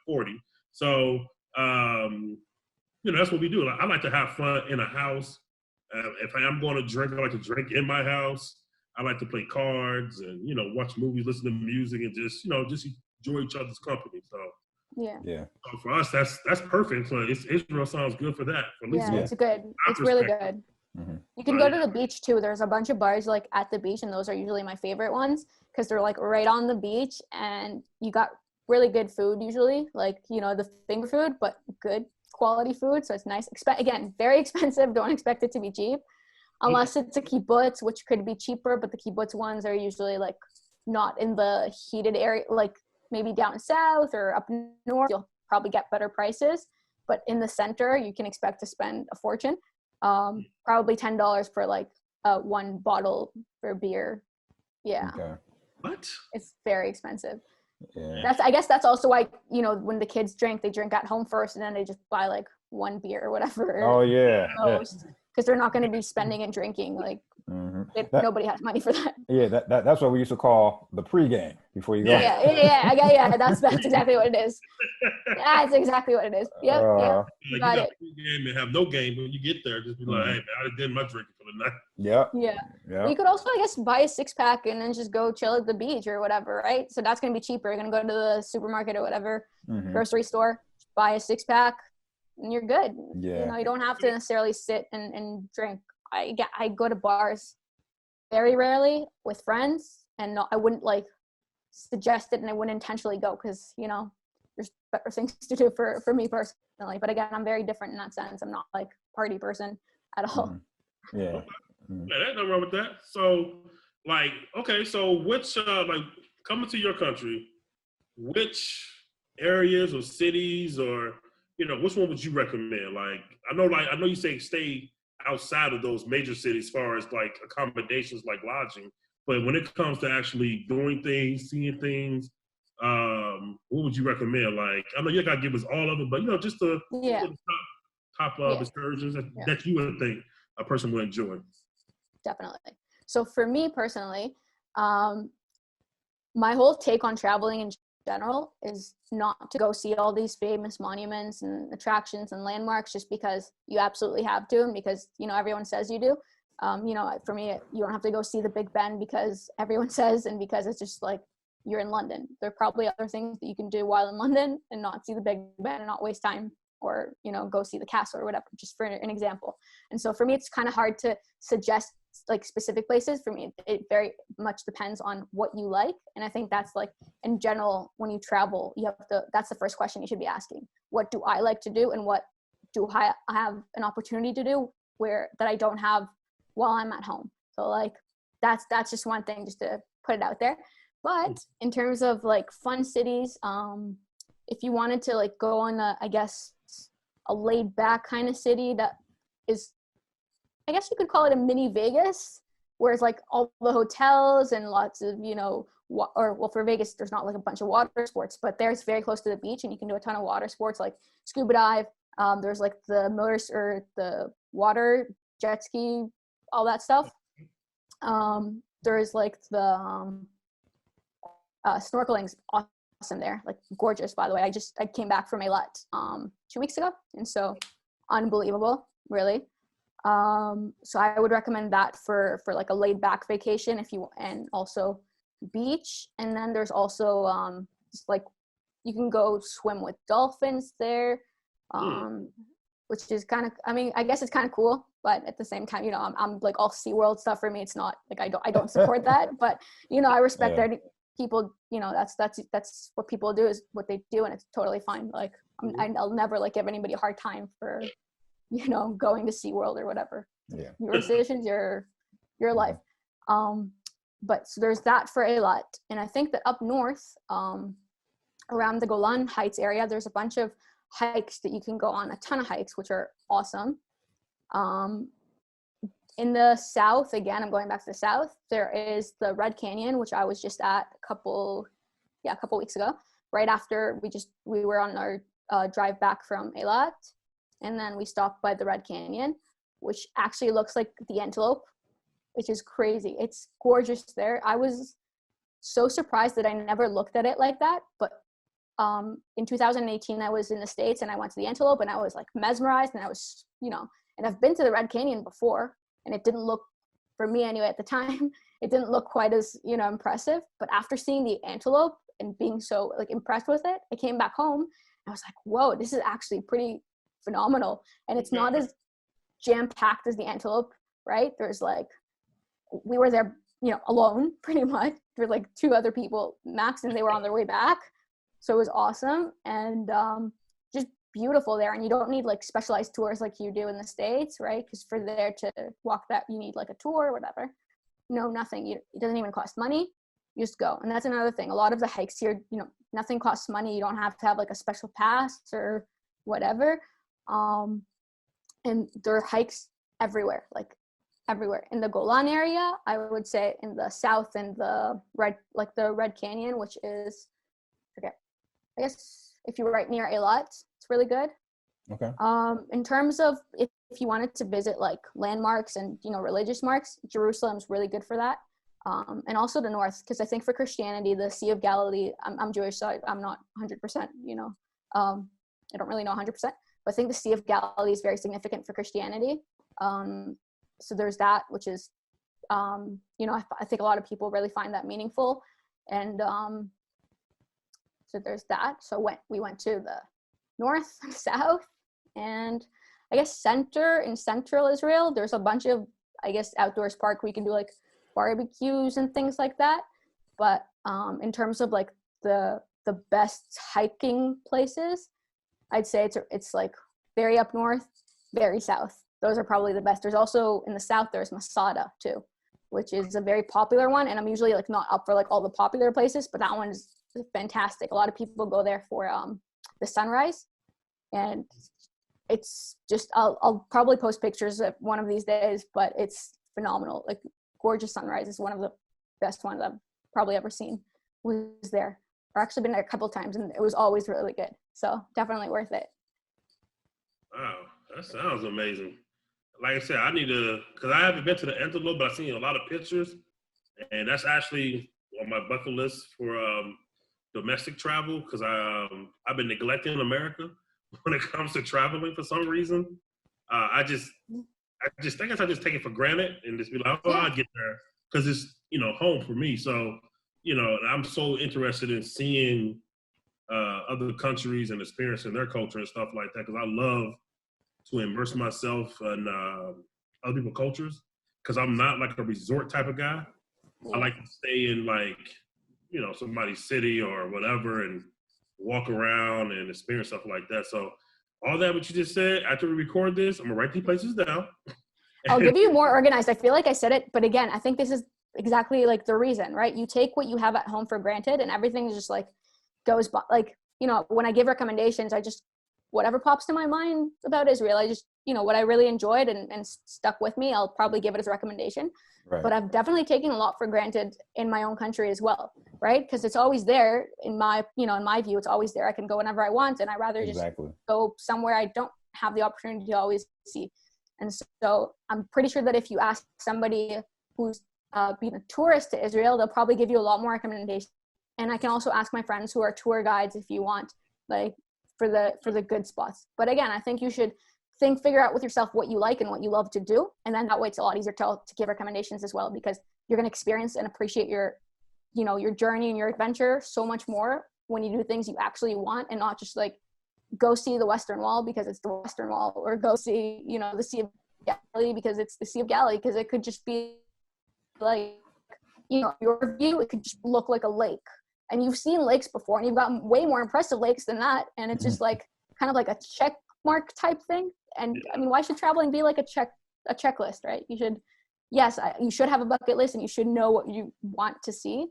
40. So you know, that's what we do. Like, I like to have fun in a house. If I am going to drink, I like to drink in my house. I like to play cards and, you know, watch movies, listen to music, and just, you know, just enjoy each other's company. So Yeah. so for us, that's perfect. So Israel sounds good for that. For at least It's good. It's really good. Mm-hmm. You can go to the beach too. There's a bunch of bars like at the beach, and those are usually my favorite ones because they're like right on the beach, and you got really good food usually, like, you know, the finger food, but good quality food. So it's nice. Again, very expensive. Don't expect it to be cheap. Unless it's a kibbutz, which could be cheaper, but the kibbutz ones are usually like not in the heated area, like maybe down south or up north. You'll probably get better prices, but in the center, you can expect to spend a fortune. Probably $10 for like one bottle for beer. Yeah. Okay. What? It's very expensive. Yeah. I guess that's also why, you know, when the kids drink, they drink at home first, and then they just buy like one beer or whatever. Oh yeah. Because they're not going to be spending and drinking. Like nobody has money for that. Yeah, that's what we used to call the pregame before you go. Yeah. That's exactly what it is. That's exactly what it is. Yep. Like You got it. Game and have no game when you get there. Just be like, hey man, I did my drinking for the night. Yeah. You could also, I guess, buy a 6-pack and then just go chill at the beach or whatever, right? So that's going to be cheaper. You're going to go to the supermarket or whatever, grocery store, buy a 6-pack, and you're good. Yeah. You know, you don't have to necessarily sit and drink. I go to bars very rarely with friends, and I wouldn't like suggest it, and I wouldn't intentionally go because, you know, there's better things to do for me personally. But again, I'm very different in that sense. I'm not like party person at all. Yeah. Yeah, there's nothing wrong with that. So, like, okay, so which, like, coming to your country, which areas or cities or, you know, which one would you recommend? Like, I know you say stay outside of those major cities as far as like accommodations, like lodging, but when it comes to actually doing things, seeing things, what would you recommend? Like, I know you gotta give us all of it, but, you know, just the top excursions that you would think a person would enjoy. Definitely. So for me personally, my whole take on traveling in general is not to go see all these famous monuments and attractions and landmarks just because you absolutely have to, and because, you know, everyone says you do. You know, for me, you don't have to go see the Big Ben because everyone says, and because it's just like you're in London. There are probably other things that you can do while in London and not see the Big Ben and not waste time, or, you know, go see the castle or whatever, just for an example. And so for me, it's kind of hard to suggest like specific places. For me, it very much depends on what you like. And I think that's like, in general, when you travel, that's the first question you should be asking. What do I like to do, and what do I have an opportunity to do that I don't have while I'm at home? So like, that's just one thing, just to put it out there. But in terms of like fun cities, if you wanted to like go on I guess a laid back kind of city that is, I guess you could call it a mini Vegas, where it's like all the hotels and lots of, you know, for Vegas, there's not like a bunch of water sports, but there's very close to the beach and you can do a ton of water sports like scuba dive. There's like the the water jet ski, all that stuff. There's like the snorkeling's awesome there, like gorgeous, by the way. I came back from Eilat 2 weeks ago, and so unbelievable, really. So I would recommend that for like a laid back vacation and also beach. And then there's also just like you can go swim with dolphins there, which is kind of, I mean, I guess it's kind of cool, but at the same time, you know, I'm like all SeaWorld stuff for me. It's not like I don't support that, but, you know, I respect that people, you know, that's what people do, is what they do, and it's totally fine. Like I'll never like give anybody a hard time for, you know, going to SeaWorld or whatever. Yeah. Your decisions, your life. But so there's that for Eilat. And I think that up north, around the Golan Heights area, there's a bunch of hikes that you can go on, a ton of hikes, which are awesome. In the south, again, I'm going back to the south, there is the Red Canyon, which I was just at a couple weeks ago, right after we were on our drive back from Eilat, and then we stopped by the Red Canyon, which actually looks like the Antelope, which is crazy. It's gorgeous there. I was so surprised that I never looked at it like that, but in 2018, I was in the States and I went to the Antelope and I was like mesmerized, and I was, and I've been to the Red Canyon before, and it didn't look, for me anyway at the time, it didn't look quite as, impressive. But after seeing the Antelope and being so like impressed with it, I came back home and I was like, whoa, this is actually pretty phenomenal. And it's not as jam-packed as the Antelope, right? There's like, we were there, alone pretty much. There were like 2 other people max, and they were on their way back. So it was awesome and just beautiful there. And you don't need like specialized tours like you do in the States, right? Because for there to walk that, you need like a tour or whatever. No, nothing. It doesn't even cost money. You just go. And that's another thing. A lot of the hikes here, nothing costs money. You don't have to have like a special pass or whatever. And there are hikes everywhere, like everywhere. In the Golan area, I would say in the south and the Red Canyon, which is, I guess if you were right near Eilat, it's really good. Okay. In terms of if you wanted to visit like landmarks and, religious marks, Jerusalem's really good for that. And also the north, because I think for Christianity, the Sea of Galilee, I'm Jewish, so I'm not 100%, I don't really know 100%, but I think the Sea of Galilee is very significant for Christianity. So there's that, which is, I think a lot of people really find that meaningful. And so there's that. So we went to the north, south, and I guess in central Israel, there's a bunch of, I guess, outdoors park where you can do like barbecues and things like that. But in terms of like the best hiking places, I'd say it's like very up north, very south. Those are probably the best. There's also in the south, there's Masada too, which is a very popular one. And I'm usually like not up for like all the popular places, but that one is fantastic. A lot of people go there for the sunrise, and it's just I'll probably post pictures of one of these days, but it's phenomenal. Like gorgeous sunrise is one of the best ones I've probably ever seen. Was there, or actually been there a couple of times, and it was always really good. So definitely worth it. Wow, that sounds amazing. Like I said, I need to, because I haven't been to the Antelope, but I've seen a lot of pictures, and that's actually on my bucket list for domestic travel, because I've been neglecting America when it comes to traveling for some reason. I just think I just take it for granted and just be like, oh, I'll get there, because it's home for me. So I'm so interested in seeing other countries and experiencing their culture and stuff like that, because I love to immerse myself in other people's cultures, because I'm not like a resort type of guy. I like to stay in like somebody's city or whatever and walk around and experience stuff like that. So all that what you just said, after we record this, I'm gonna write these places down. I'll give you more organized. I feel like I said it, but again, I think this is exactly like the reason, right? You take what you have at home for granted, and everything is just like goes by. Like, when I give recommendations, I just, whatever pops to my mind about Israel, I just, what I really enjoyed and stuck with me, I'll probably give it as a recommendation. Right. But I've definitely taken a lot for granted in my own country as well, right? Because it's always there in my view, it's always there. I can go whenever I want, and I rather just go somewhere I don't have the opportunity to always see. And so I'm pretty sure that if you ask somebody who's been a tourist to Israel, they'll probably give you a lot more recommendations. And I can also ask my friends who are tour guides if you want, like for the good spots. But again, I think you should figure out with yourself what you like and what you love to do. And then that way it's a lot easier to give recommendations as well, because you're going to experience and appreciate your journey and your adventure so much more when you do things you actually want, and not just like go see the Western Wall because it's the Western Wall, or go see, the Sea of Galilee because it's the Sea of Galilee, because it could just be like, your view, it could just look like a lake. And you've seen lakes before, and you've got way more impressive lakes than that. And it's just like kind of like a check mark type thing. And I mean, why should traveling be like a checklist, right? You should have a bucket list, and you should know what you want to see.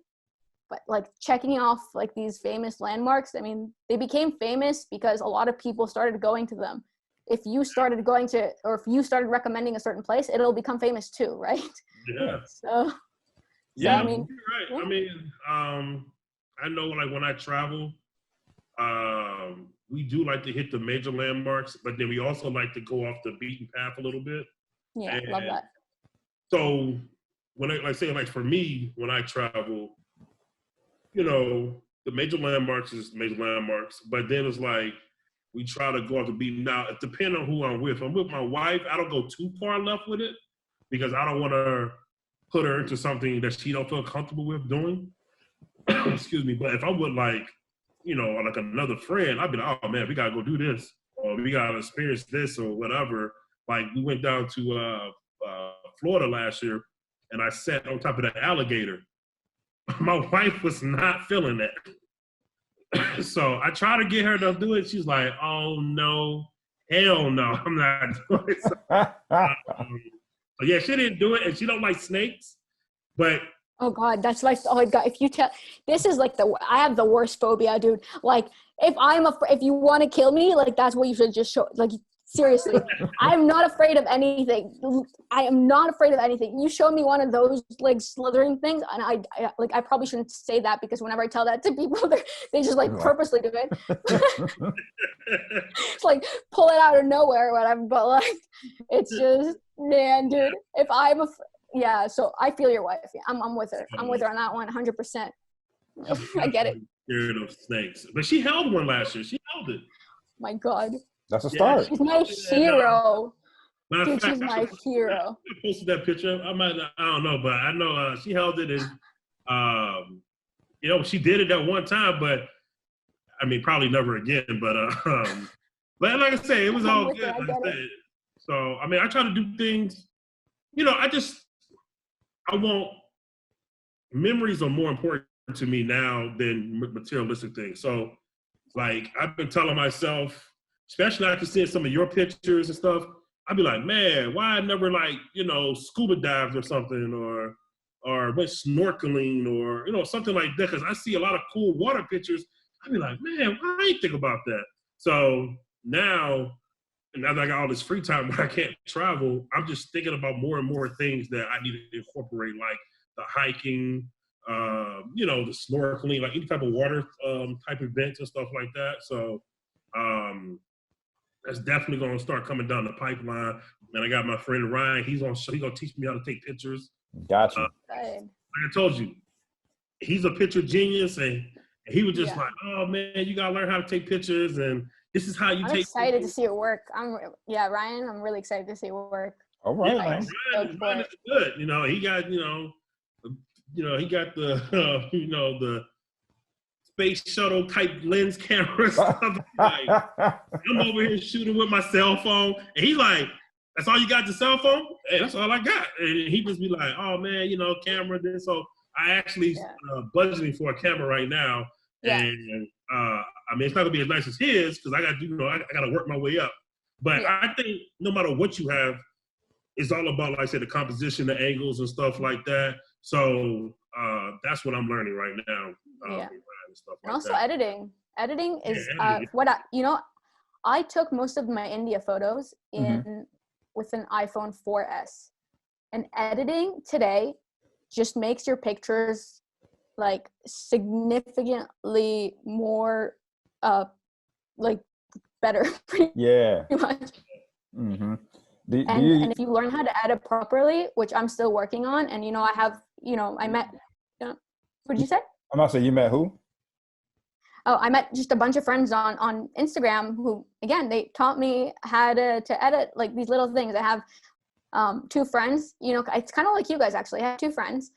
but like checking off like these famous landmarks, I mean, they became famous because a lot of people started going to them. If you started going to, or if you started recommending a certain place, it'll become famous too, right? Yeah. So Yeah, I mean, you're right. yeah. I mean, I know like when I travel, we do like to hit the major landmarks, but then we also like to go off the beaten path a little bit. Yeah, love And that. so when I say like for me, when I travel, you know, the major landmarks is major landmarks, but then it's like we try to go off the beaten. Now, it depends on who I'm with. If I'm with my wife, I don't go too far left with it because I don't want to put her into something that she don't feel comfortable with doing. Excuse me. But if I'm with like, you know, like another friend, I'd be like, oh man, we gotta go do this, or we gotta experience this, or whatever. Like we went down to Florida last year, and I sat on top of the alligator. My wife was not feeling that, so I tried to get her to do it. She's like, oh no, hell no, I'm not doing it. So yeah, she didn't do it, and she don't like snakes, but. Oh God, that's like, oh God, if you tell, this is like I have the worst phobia, dude. Like if you want to kill me, like that's what you should just show, like seriously. I'm not afraid of anything. I am not afraid of anything. You show me one of those like slithering things, and I probably shouldn't say that because whenever I tell that to people, they just like purposely do it. It's like pull it out of nowhere or whatever, but like, it's just, man, dude, if I'm yeah, so I feel your wife. I'm with her. I'm with her on that one, 100%. I get it. Scared of snakes, but she held one last year. She held it. My God, That's a start. she's my hero. Dude, Matter of fact, she's my hero. I posted that picture. I don't know, but I know she held it, and you know, she did it that one time, but I mean, probably never again. But like I say, it was all good. Like I said. So I mean, I try to do things. You know, I want memories are more important to me now than materialistic things. So, like, I've been telling myself, especially after seeing some of your pictures and stuff, I'd be like, man, why I never like, you know, scuba dived or something, or went snorkeling, or you know, something like that. Because I see a lot of cool water pictures. I'd be like, man, why I ain't think about that? So now. And now that I got all this free time where I can't travel, I'm just thinking about more and more things that I need to incorporate, like the hiking, you know, the snorkeling, like any type of water type events and stuff like that. So that's definitely going to start coming down the pipeline. And I got my friend Ryan. He's going to teach me how to take pictures. Gotcha. Like I told you, he's a picture genius, and he was just like, "Oh man, you got to learn how to take pictures, and this is how you I'm take." excited to see your work. Ryan, I'm really excited to see your work. All right. Yeah, Ryan is good. You know, he got he got the the space shuttle type lens camera stuff. Like, I'm over here shooting with my cell phone, and he's like, "That's all you got, the cell phone?" Hey, that's all I got. And he just be like, "Oh man, camera this." So I actually budgeting for a camera right now, and I mean, it's not gonna be as nice as his because I got to I got to work my way up. But I think no matter what you have, it's all about, like I said, the composition, the angles, and stuff like that. So that's what I'm learning right now. And stuff like also that. editing. Editing is I took most of my India photos with an iPhone 4S, and editing today just makes your pictures like significantly more like better. Yeah. Pretty much. Mm-hmm. And if you learn how to edit properly, which I'm still working on, and I have, I met, what did you say? I'm not saying you met who? Oh, I met just a bunch of friends on Instagram who, again, they taught me how to edit like these little things. I have 2 friends, it's kind of like you guys actually. I have 2 friends,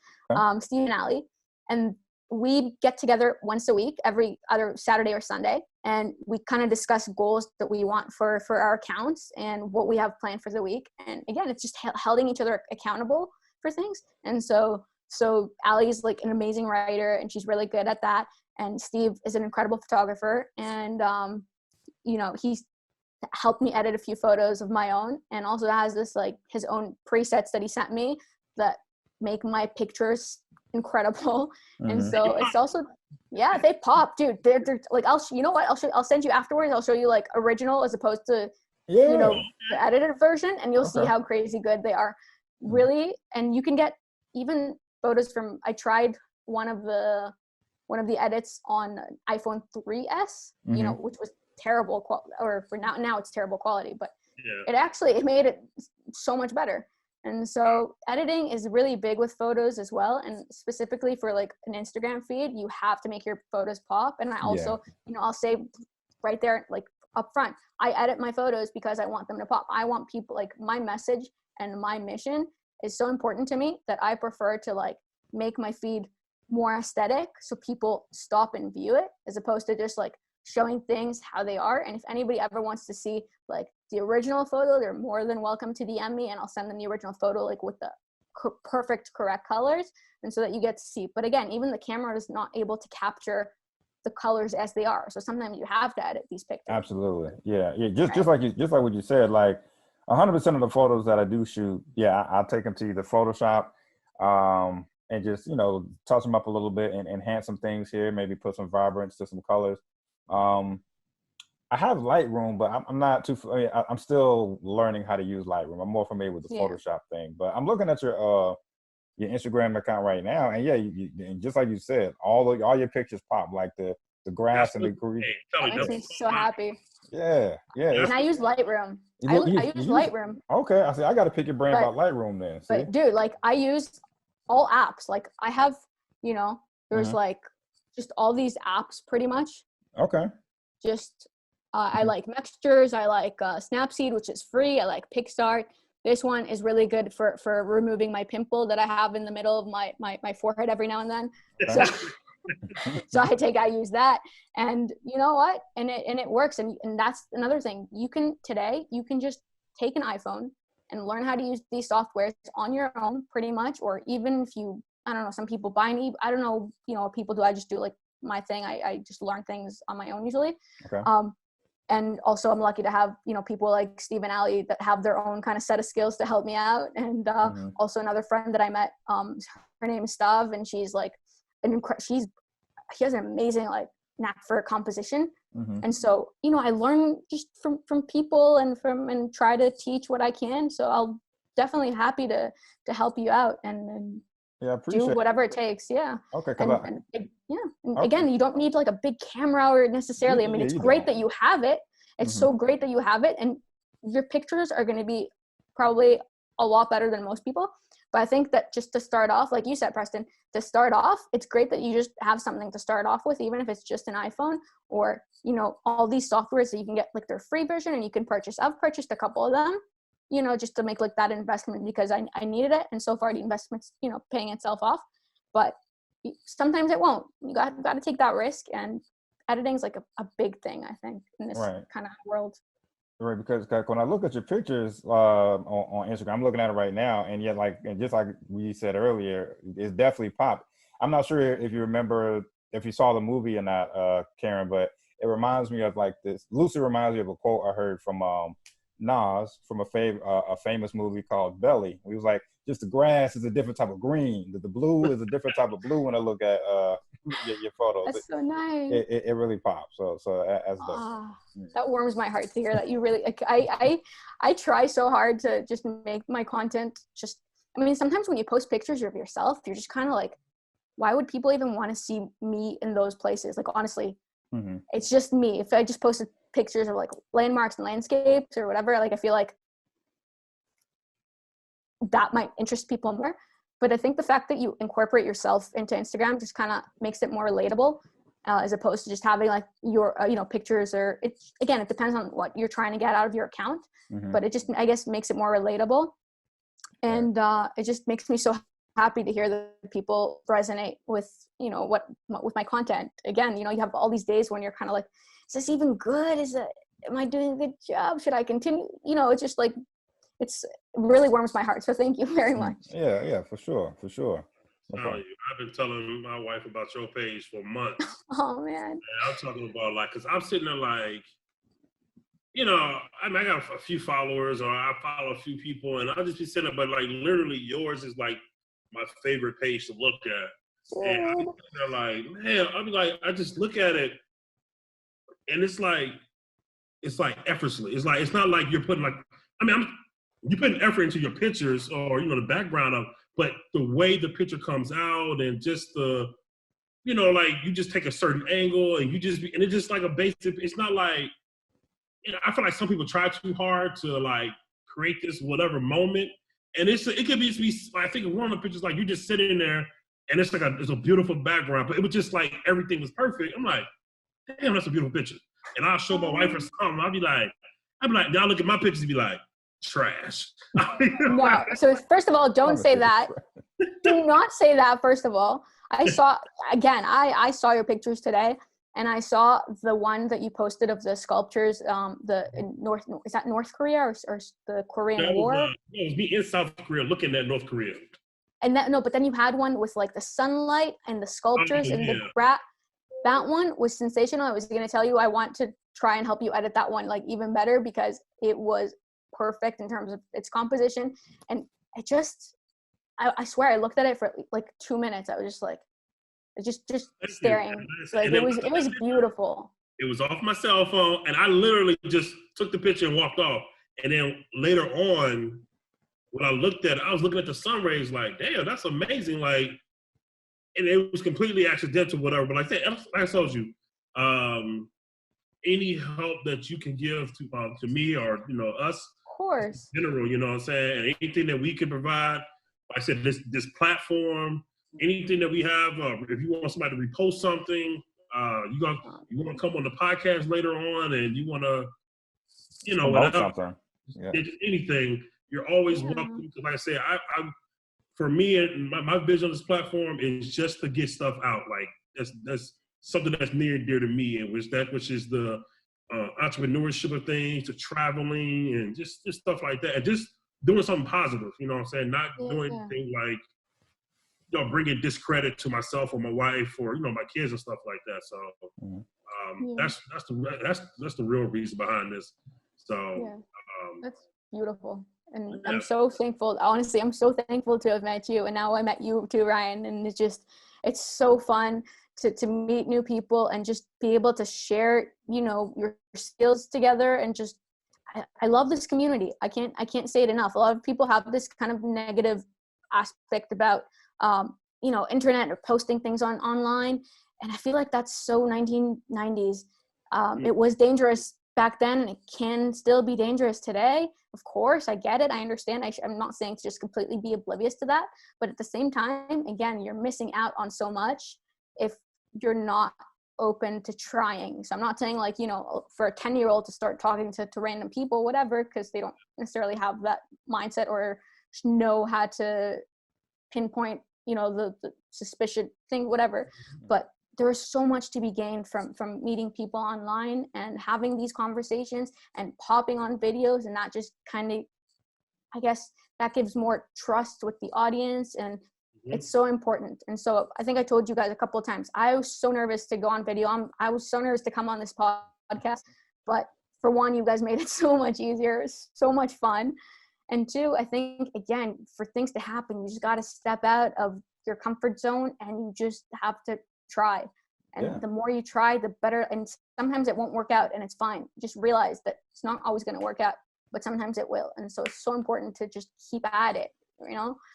Steve and Allie, and we get together once a week, every other Saturday or Sunday, and we kind of discuss goals that we want for our accounts and what we have planned for the week. And again, it's just holding each other accountable for things. And so Allie's like an amazing writer, and she's really good at that. And Steve is an incredible photographer, and he's helped me edit a few photos of my own, and also has this like his own presets that he sent me that make my pictures incredible. And Mhm. so it's also, yeah, they pop, dude. They're like, you know what? I'll send you afterwards. I'll show you like original as opposed to, Yeah. you know, the edited version, and you'll see Okay. how crazy good they are. Mhm. Really, and you can get even photos from. I tried one of the edits on iPhone 3S, you know, which was terrible or for now it's terrible quality, but Yeah. it made it so much better. And so editing is really big with photos as well, and specifically for like an Instagram feed, you have to make your photos pop. And I also, you know, I'll say right there, like up front, I edit my photos because I want them to pop. I want people, like, my message and my mission is so important to me that I prefer to like make my feed more aesthetic so people stop and view it, as opposed to just like showing things how they are. And if anybody ever wants to see like the original photo, they're more than welcome to DM me, and I'll send them the original photo like with the perfect correct colors, and so that you get to see. But again, even the camera is not able to capture the colors as they are, so sometimes you have to edit these pictures. Absolutely. Yeah. Just like what you said, like 100% of the photos that I do shoot, I'll take them to either Photoshop, and just, you know, touch them up a little bit and enhance some things here, maybe put some vibrance to some colors. I have Lightroom, but I'm not too. I'm still learning how to use Lightroom. I'm more familiar with the Photoshop thing. But I'm looking at your Instagram account right now, and and just like you said, all your pictures pop, like the grass and the green. That makes me so happy. Yeah. And I use Lightroom. I use Lightroom. Okay, I see. I got to pick your brain about Lightroom then. See? But dude, like, I use all apps. Like, I have, you know, there's like just all these apps pretty much. Okay. Just I like Mextures. I like Snapseed, which is free. I like PicsArt. This one is really good for removing my pimple that I have in the middle of my forehead every now and then. So I use that, and you know what? And it works. And that's another thing. You can just take an iPhone and learn how to use these softwares on your own, pretty much. Or even if you, I don't know, some people buy I don't know, you know, what people do. I just do like my thing. I just learn things on my own usually. Okay. And also I'm lucky to have, you know, people like Steve and Allie that have their own kind of set of skills to help me out. And also another friend that I met, her name is Stav, and she's like she has an amazing like knack for composition. And so, you know, I learn just from people and try to teach what I can. So I'll definitely happy to help you out and do whatever it takes. Yeah. Okay. Again, you don't need like a big camera or necessarily. I mean, it's great that you have it. It's so great that you have it, and your pictures are going to be probably a lot better than most people. But I think that just to start off, like you said, Preston, to start off, it's great that you just have something to start off with, even if it's just an iPhone or, you know, all these softwares that you can get like their free version and you can purchase. I've purchased a couple of them, you know, just to make like that investment because I needed it. And so far the investment's, you know, paying itself off, but sometimes it won't. You got to take that risk, and editing is like a big thing, I think, in this kind of world. Right, because when I look at your pictures on Instagram, I'm looking at it right now, and just like we said earlier, it's definitely popped. I'm not sure if you remember, if you saw the movie or not, Karen, but it reminds me of like this. Lucy reminds me of a quote I heard from Nas from a famous movie called Belly. He was like, just the grass is a different type of green. The blue is a different type of blue when I look at your photos. That's so nice. It really pops. So as that warms my heart to hear that you really like. I try so hard to just make my content just. I mean, sometimes when you post pictures of yourself, you're just kind of like, why would people even want to see me in those places? Like, honestly, it's just me. If I just posted pictures of like landmarks and landscapes or whatever, like I feel like that might interest people more. But I think the fact that you incorporate yourself into Instagram just kind of makes it more relatable, as opposed to just having like your pictures, or it depends on what you're trying to get out of your account. But it just, I guess, makes it more relatable, and it just makes me so happy to hear that people resonate with, you know, with my content. Again, you know, you have all these days when you're kind of like, is this even good? Am I doing a good job? Should I continue? You know, it's just like, it really warms my heart. So thank you very much. Yeah, for sure. I've been telling my wife about your page for months. Oh man. And I'm talking about like, cause I'm sitting there like, you know, I mean, I got a few followers, or I follow a few people, and I'll just be sitting there, but like literally yours is like my favorite page to look at. And I'm Dude. they're like, man, I'm like, I just look at it, and it's like effortlessly. It's like it's not like you're putting like, I mean, you putting effort into your pictures or the background of, but the way the picture comes out and just the, like you just take a certain angle and and it's just like a basic. It's not like, I feel like some people try too hard to like create this whatever moment, and it could be. I think one of the pictures like you just sitting there, and it's like it's a beautiful background, but it was just like everything was perfect. I'm like, damn, that's a beautiful picture. And I'll show my wife or something. I'll be like, y'all look at my pictures and be like, trash. No. So first of all, don't say that. Do not say that. First of all, I saw your pictures today, and I saw the one that you posted of the sculptures. Is that North Korea or the Korean War? It was me in South Korea looking at North Korea. And but then you had one with like the sunlight and the sculptures and the that one was sensational. I was going to tell you, I want to try and help you edit that one like even better because it was perfect in terms of its composition. And it just, I swear I looked at it for like 2 minutes. I was just like, just staring. Like it was beautiful. It was off my cell phone, and I literally just took the picture and walked off. And then later on, when I looked at it, I was looking at the sun rays like, damn, that's amazing. Like, and it was completely accidental, whatever. But like I told you, any help that you can give to me or us, of course, in general, you know what I'm saying, and anything that we can provide. Like I said, this platform, anything that we have. If you want somebody to repost something, you want to come on the podcast later on, and you want to, promote something, anything, you're always welcome. Because like I said, I for me and my vision on this platform is just to get stuff out. Like that's something that's near and dear to me, and which is the entrepreneurship of things, to traveling, and just stuff like that, and just doing something positive. You know what I'm saying? Not doing anything like bringing discredit to myself or my wife or my kids and stuff like that. So that's the real reason behind this. So that's beautiful. And I'm so thankful. Honestly, I'm so thankful to have met you. And now I met you too, Ryan. And it's so fun to meet new people and just be able to share, your skills together. And just, I love this community. I can't say it enough. A lot of people have this kind of negative aspect about, internet or posting things online. And I feel like that's so 1990s. It was dangerous back then, and it can still be dangerous today. Of course, I get it. I understand. I'm not saying to just completely be oblivious to that. But at the same time, again, you're missing out on so much if you're not open to trying. So I'm not saying like, for a 10-year-old to start talking to random people, whatever, because they don't necessarily have that mindset or know how to pinpoint, the suspicious thing, whatever. But there is so much to be gained from meeting people online and having these conversations and popping on videos, and that just kind of, I guess, that gives more trust with the audience, and it's so important. And so I think I told you guys a couple of times, I was so nervous to go on video. I was so nervous to come on this podcast, but for one, you guys made it so much easier. It's so much fun. And two, I think, again, for things to happen, you just got to step out of your comfort zone, and you just have to try. And the more you try, the better. And sometimes it won't work out, and it's fine. Just realize that it's not always going to work out, but sometimes it will. And so it's so important to just keep at it,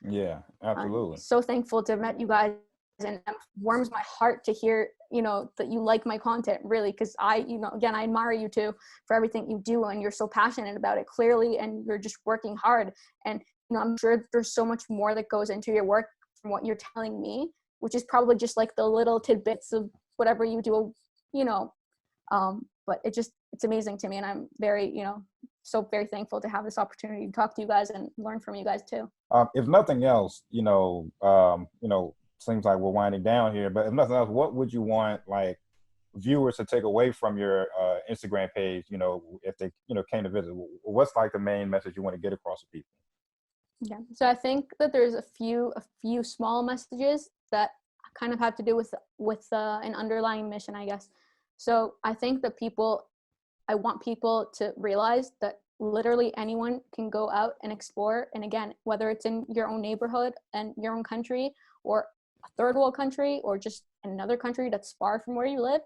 Yeah, absolutely. I'm so thankful to have met you guys, and it warms my heart to hear, that you like my content, really, because again, I admire you too for everything you do, and you're so passionate about it, clearly, and you're just working hard. And, I'm sure there's so much more that goes into your work from what you're telling me, which is probably just like the little tidbits of whatever you do, but it's amazing to me. And I'm very, so very thankful to have this opportunity to talk to you guys and learn from you guys too. If nothing else, seems like we're winding down here, but if nothing else, what would you want like viewers to take away from your Instagram page, if they, came to visit? What's like the main message you want to get across to people? Yeah. So I think that there's a few small messages that kind of have to do with an underlying mission, I guess. So I think that I want people to realize that literally anyone can go out and explore. And again, whether it's in your own neighborhood and your own country or a third world country or just another country that's far from where you live,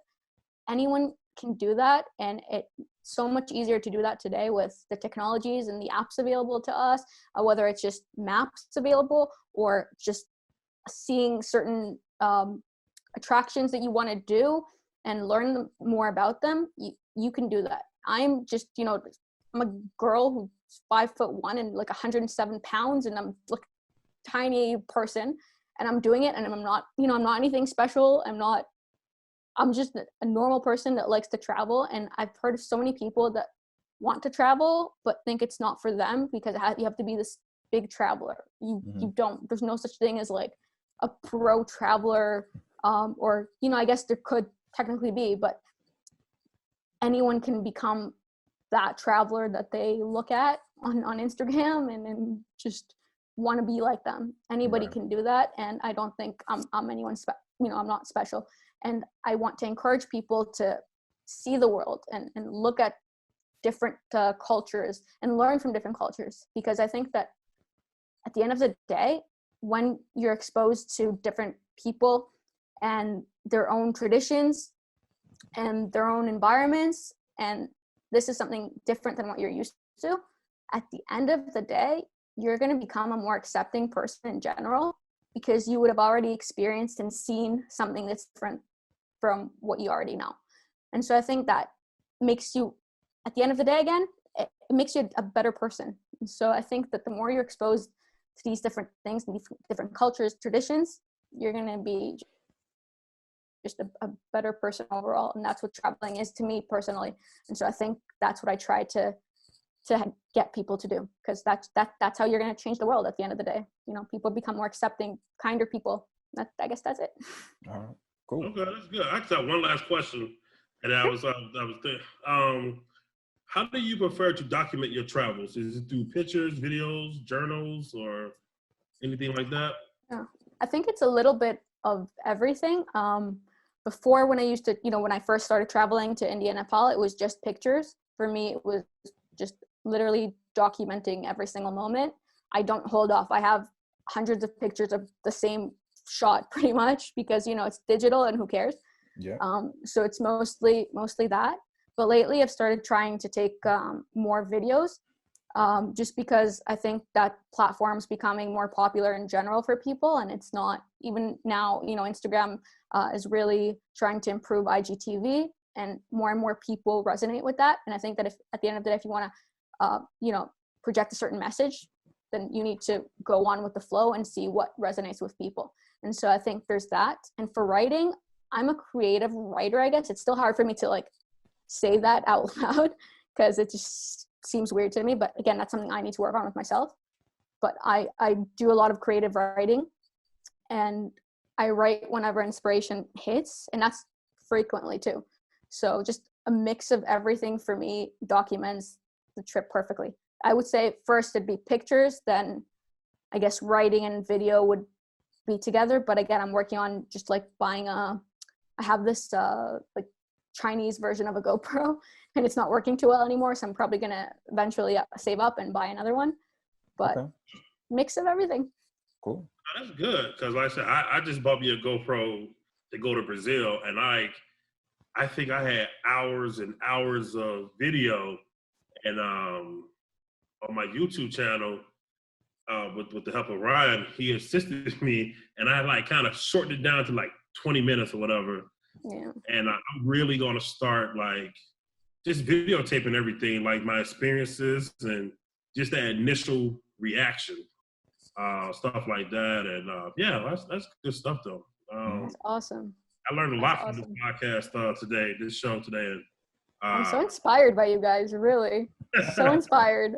anyone can do that. And it's so much easier to do that today with the technologies and the apps available to us, whether it's just maps available or just seeing certain attractions that you want to do and learn more about them. You can do that. I'm just, I'm a girl who's 5'1" and like 107 pounds, and I'm like a tiny person, and I'm doing it, and I'm not, I'm not anything special. I'm just a normal person that likes to travel. And I've heard of so many people that want to travel but think it's not for them because you have to be this big traveler. You don't. There's no such thing as like a pro traveler, or I guess there could technically be, but anyone can become that traveler that they look at on Instagram and just want to be like them. Anybody can do that, and I don't think I'm anyone I'm not special. And I want to encourage people to see the world and look at different cultures and learn from different cultures, because I think that at the end of the day, when you're exposed to different people and their own traditions and their own environments, and this is something different than what you're used to, at the end of the day, you're going to become a more accepting person in general, because you would have already experienced and seen something that's different from what you already know. And so I think that makes you, at the end of the day, again, it makes you a better person. And so I think that the more you're exposed to these different things, different cultures, traditions, you're going to be just a better person overall. And that's what traveling is to me personally. And so I think that's what I try to get people to do, because that's how you're going to change the world at the end of the day. People become more accepting, kinder people. I guess that's it. All right, cool. Okay, that's good. I just have one last question, and I was thinking, how do you prefer to document your travels? Is it through pictures, videos, journals, or anything like that? Yeah, I think it's a little bit of everything. Before, when I used to, when I first started traveling to India and Nepal, it was just pictures. For me, it was just literally documenting every single moment. I don't hold off. I have hundreds of pictures of the same shot pretty much, because it's digital and who cares. Yeah. So it's mostly that. But lately I've started trying to take more videos, just because I think that platform's becoming more popular in general for people. And it's not even now, Instagram is really trying to improve IGTV, and more people resonate with that. And I think that if at the end of the day, if you want to, project a certain message, then you need to go on with the flow and see what resonates with people. And so I think there's that. And for writing, I'm a creative writer, I guess. It's still hard for me to like say that out loud, because it just seems weird to me. But again, that's something I need to work on with myself. But I do a lot of creative writing, and I write whenever inspiration hits, and that's frequently too. So just a mix of everything for me documents the trip perfectly. I would say first it'd be pictures, then I guess writing and video would be together. But again, I'm working on just like buying I have this like Chinese version of a GoPro, and it's not working too well anymore. So I'm probably going to eventually save up and buy another one. But mix of everything. Cool. That's good, because like I said, I just bought me a GoPro to go to Brazil, and I think I had hours and hours of video, and on my YouTube channel, with the help of Ryan, he assisted me, and I like kind of shortened it down to like 20 minutes or whatever. Yeah. And I'm really going to start like just videotaping everything, like my experiences and just that initial reaction, stuff like that. And yeah, that's good stuff though. That's awesome. I learned a lot from this podcast today, this show today. And, I'm so inspired by you guys, really. So inspired.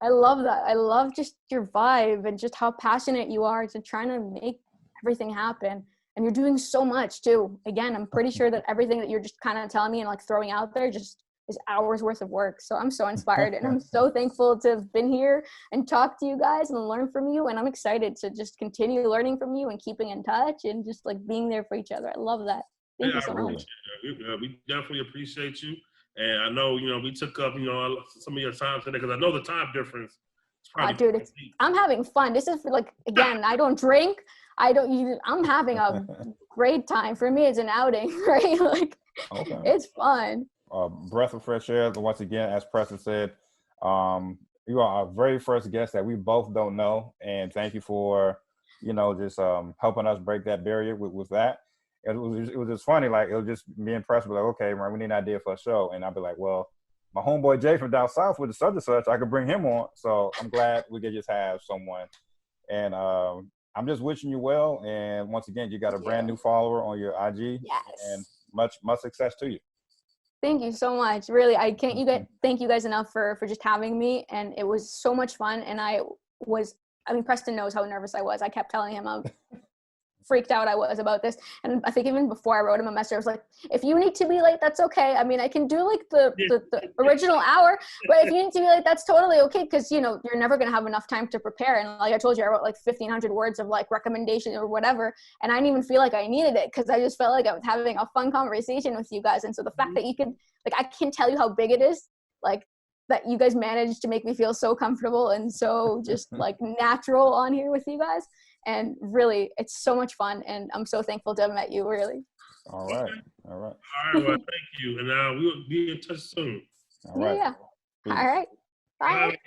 I love that. I love just your vibe and just how passionate you are to trying to make everything happen. And you're doing so much too. Again, I'm pretty sure that everything that you're just kind of telling me and like throwing out there just is hours worth of work. So I'm so inspired, and I'm so thankful to have been here and talk to you guys and learn from you. And I'm excited to just continue learning from you and keeping in touch and just like being there for each other. I love that. Thank you so much. We definitely appreciate you. And I know, we took up, some of your time today, because I know the time difference. Dude, I'm having fun. This is like, again, I don't drink. I'm having a great time. For me, it's an outing, right? Like, Okay. it's fun. Breath of fresh air. Once again, as Preston said, you are our very first guest that we both don't know, and thank you for, just helping us break that barrier with that. It was just funny. Like, it was just me and Preston were like, okay, man, we need an idea for a show, and I'd be like, well, my homeboy Jay from down south with the such and such, I could bring him on. So I'm glad we could just have someone. And I'm just wishing you well. And once again, you got a brand new follower on your IG. Yes. And much success to you. Thank you so much. Really, I can't thank you guys enough for just having me. And it was so much fun. And Preston knows how nervous I was. I kept telling him how freaked out I was about this. And I think even before I wrote him a message, I was like, if you need to be late, that's okay. I mean, I can do like the original hour, but if you need to be late, that's totally okay. Cause you're never going to have enough time to prepare. And like I told you, I wrote like 1,500 words of like recommendation or whatever. And I didn't even feel like I needed it. Cause I just felt like I was having a fun conversation with you guys. And so the fact that you could, like, I can't tell you how big it is, like, that you guys managed to make me feel so comfortable and so just like natural on here with you guys. And really, it's so much fun, and I'm so thankful to have met you, really. All right. Well, thank you. And we will be in touch soon. All right. Yeah. All right. Bye.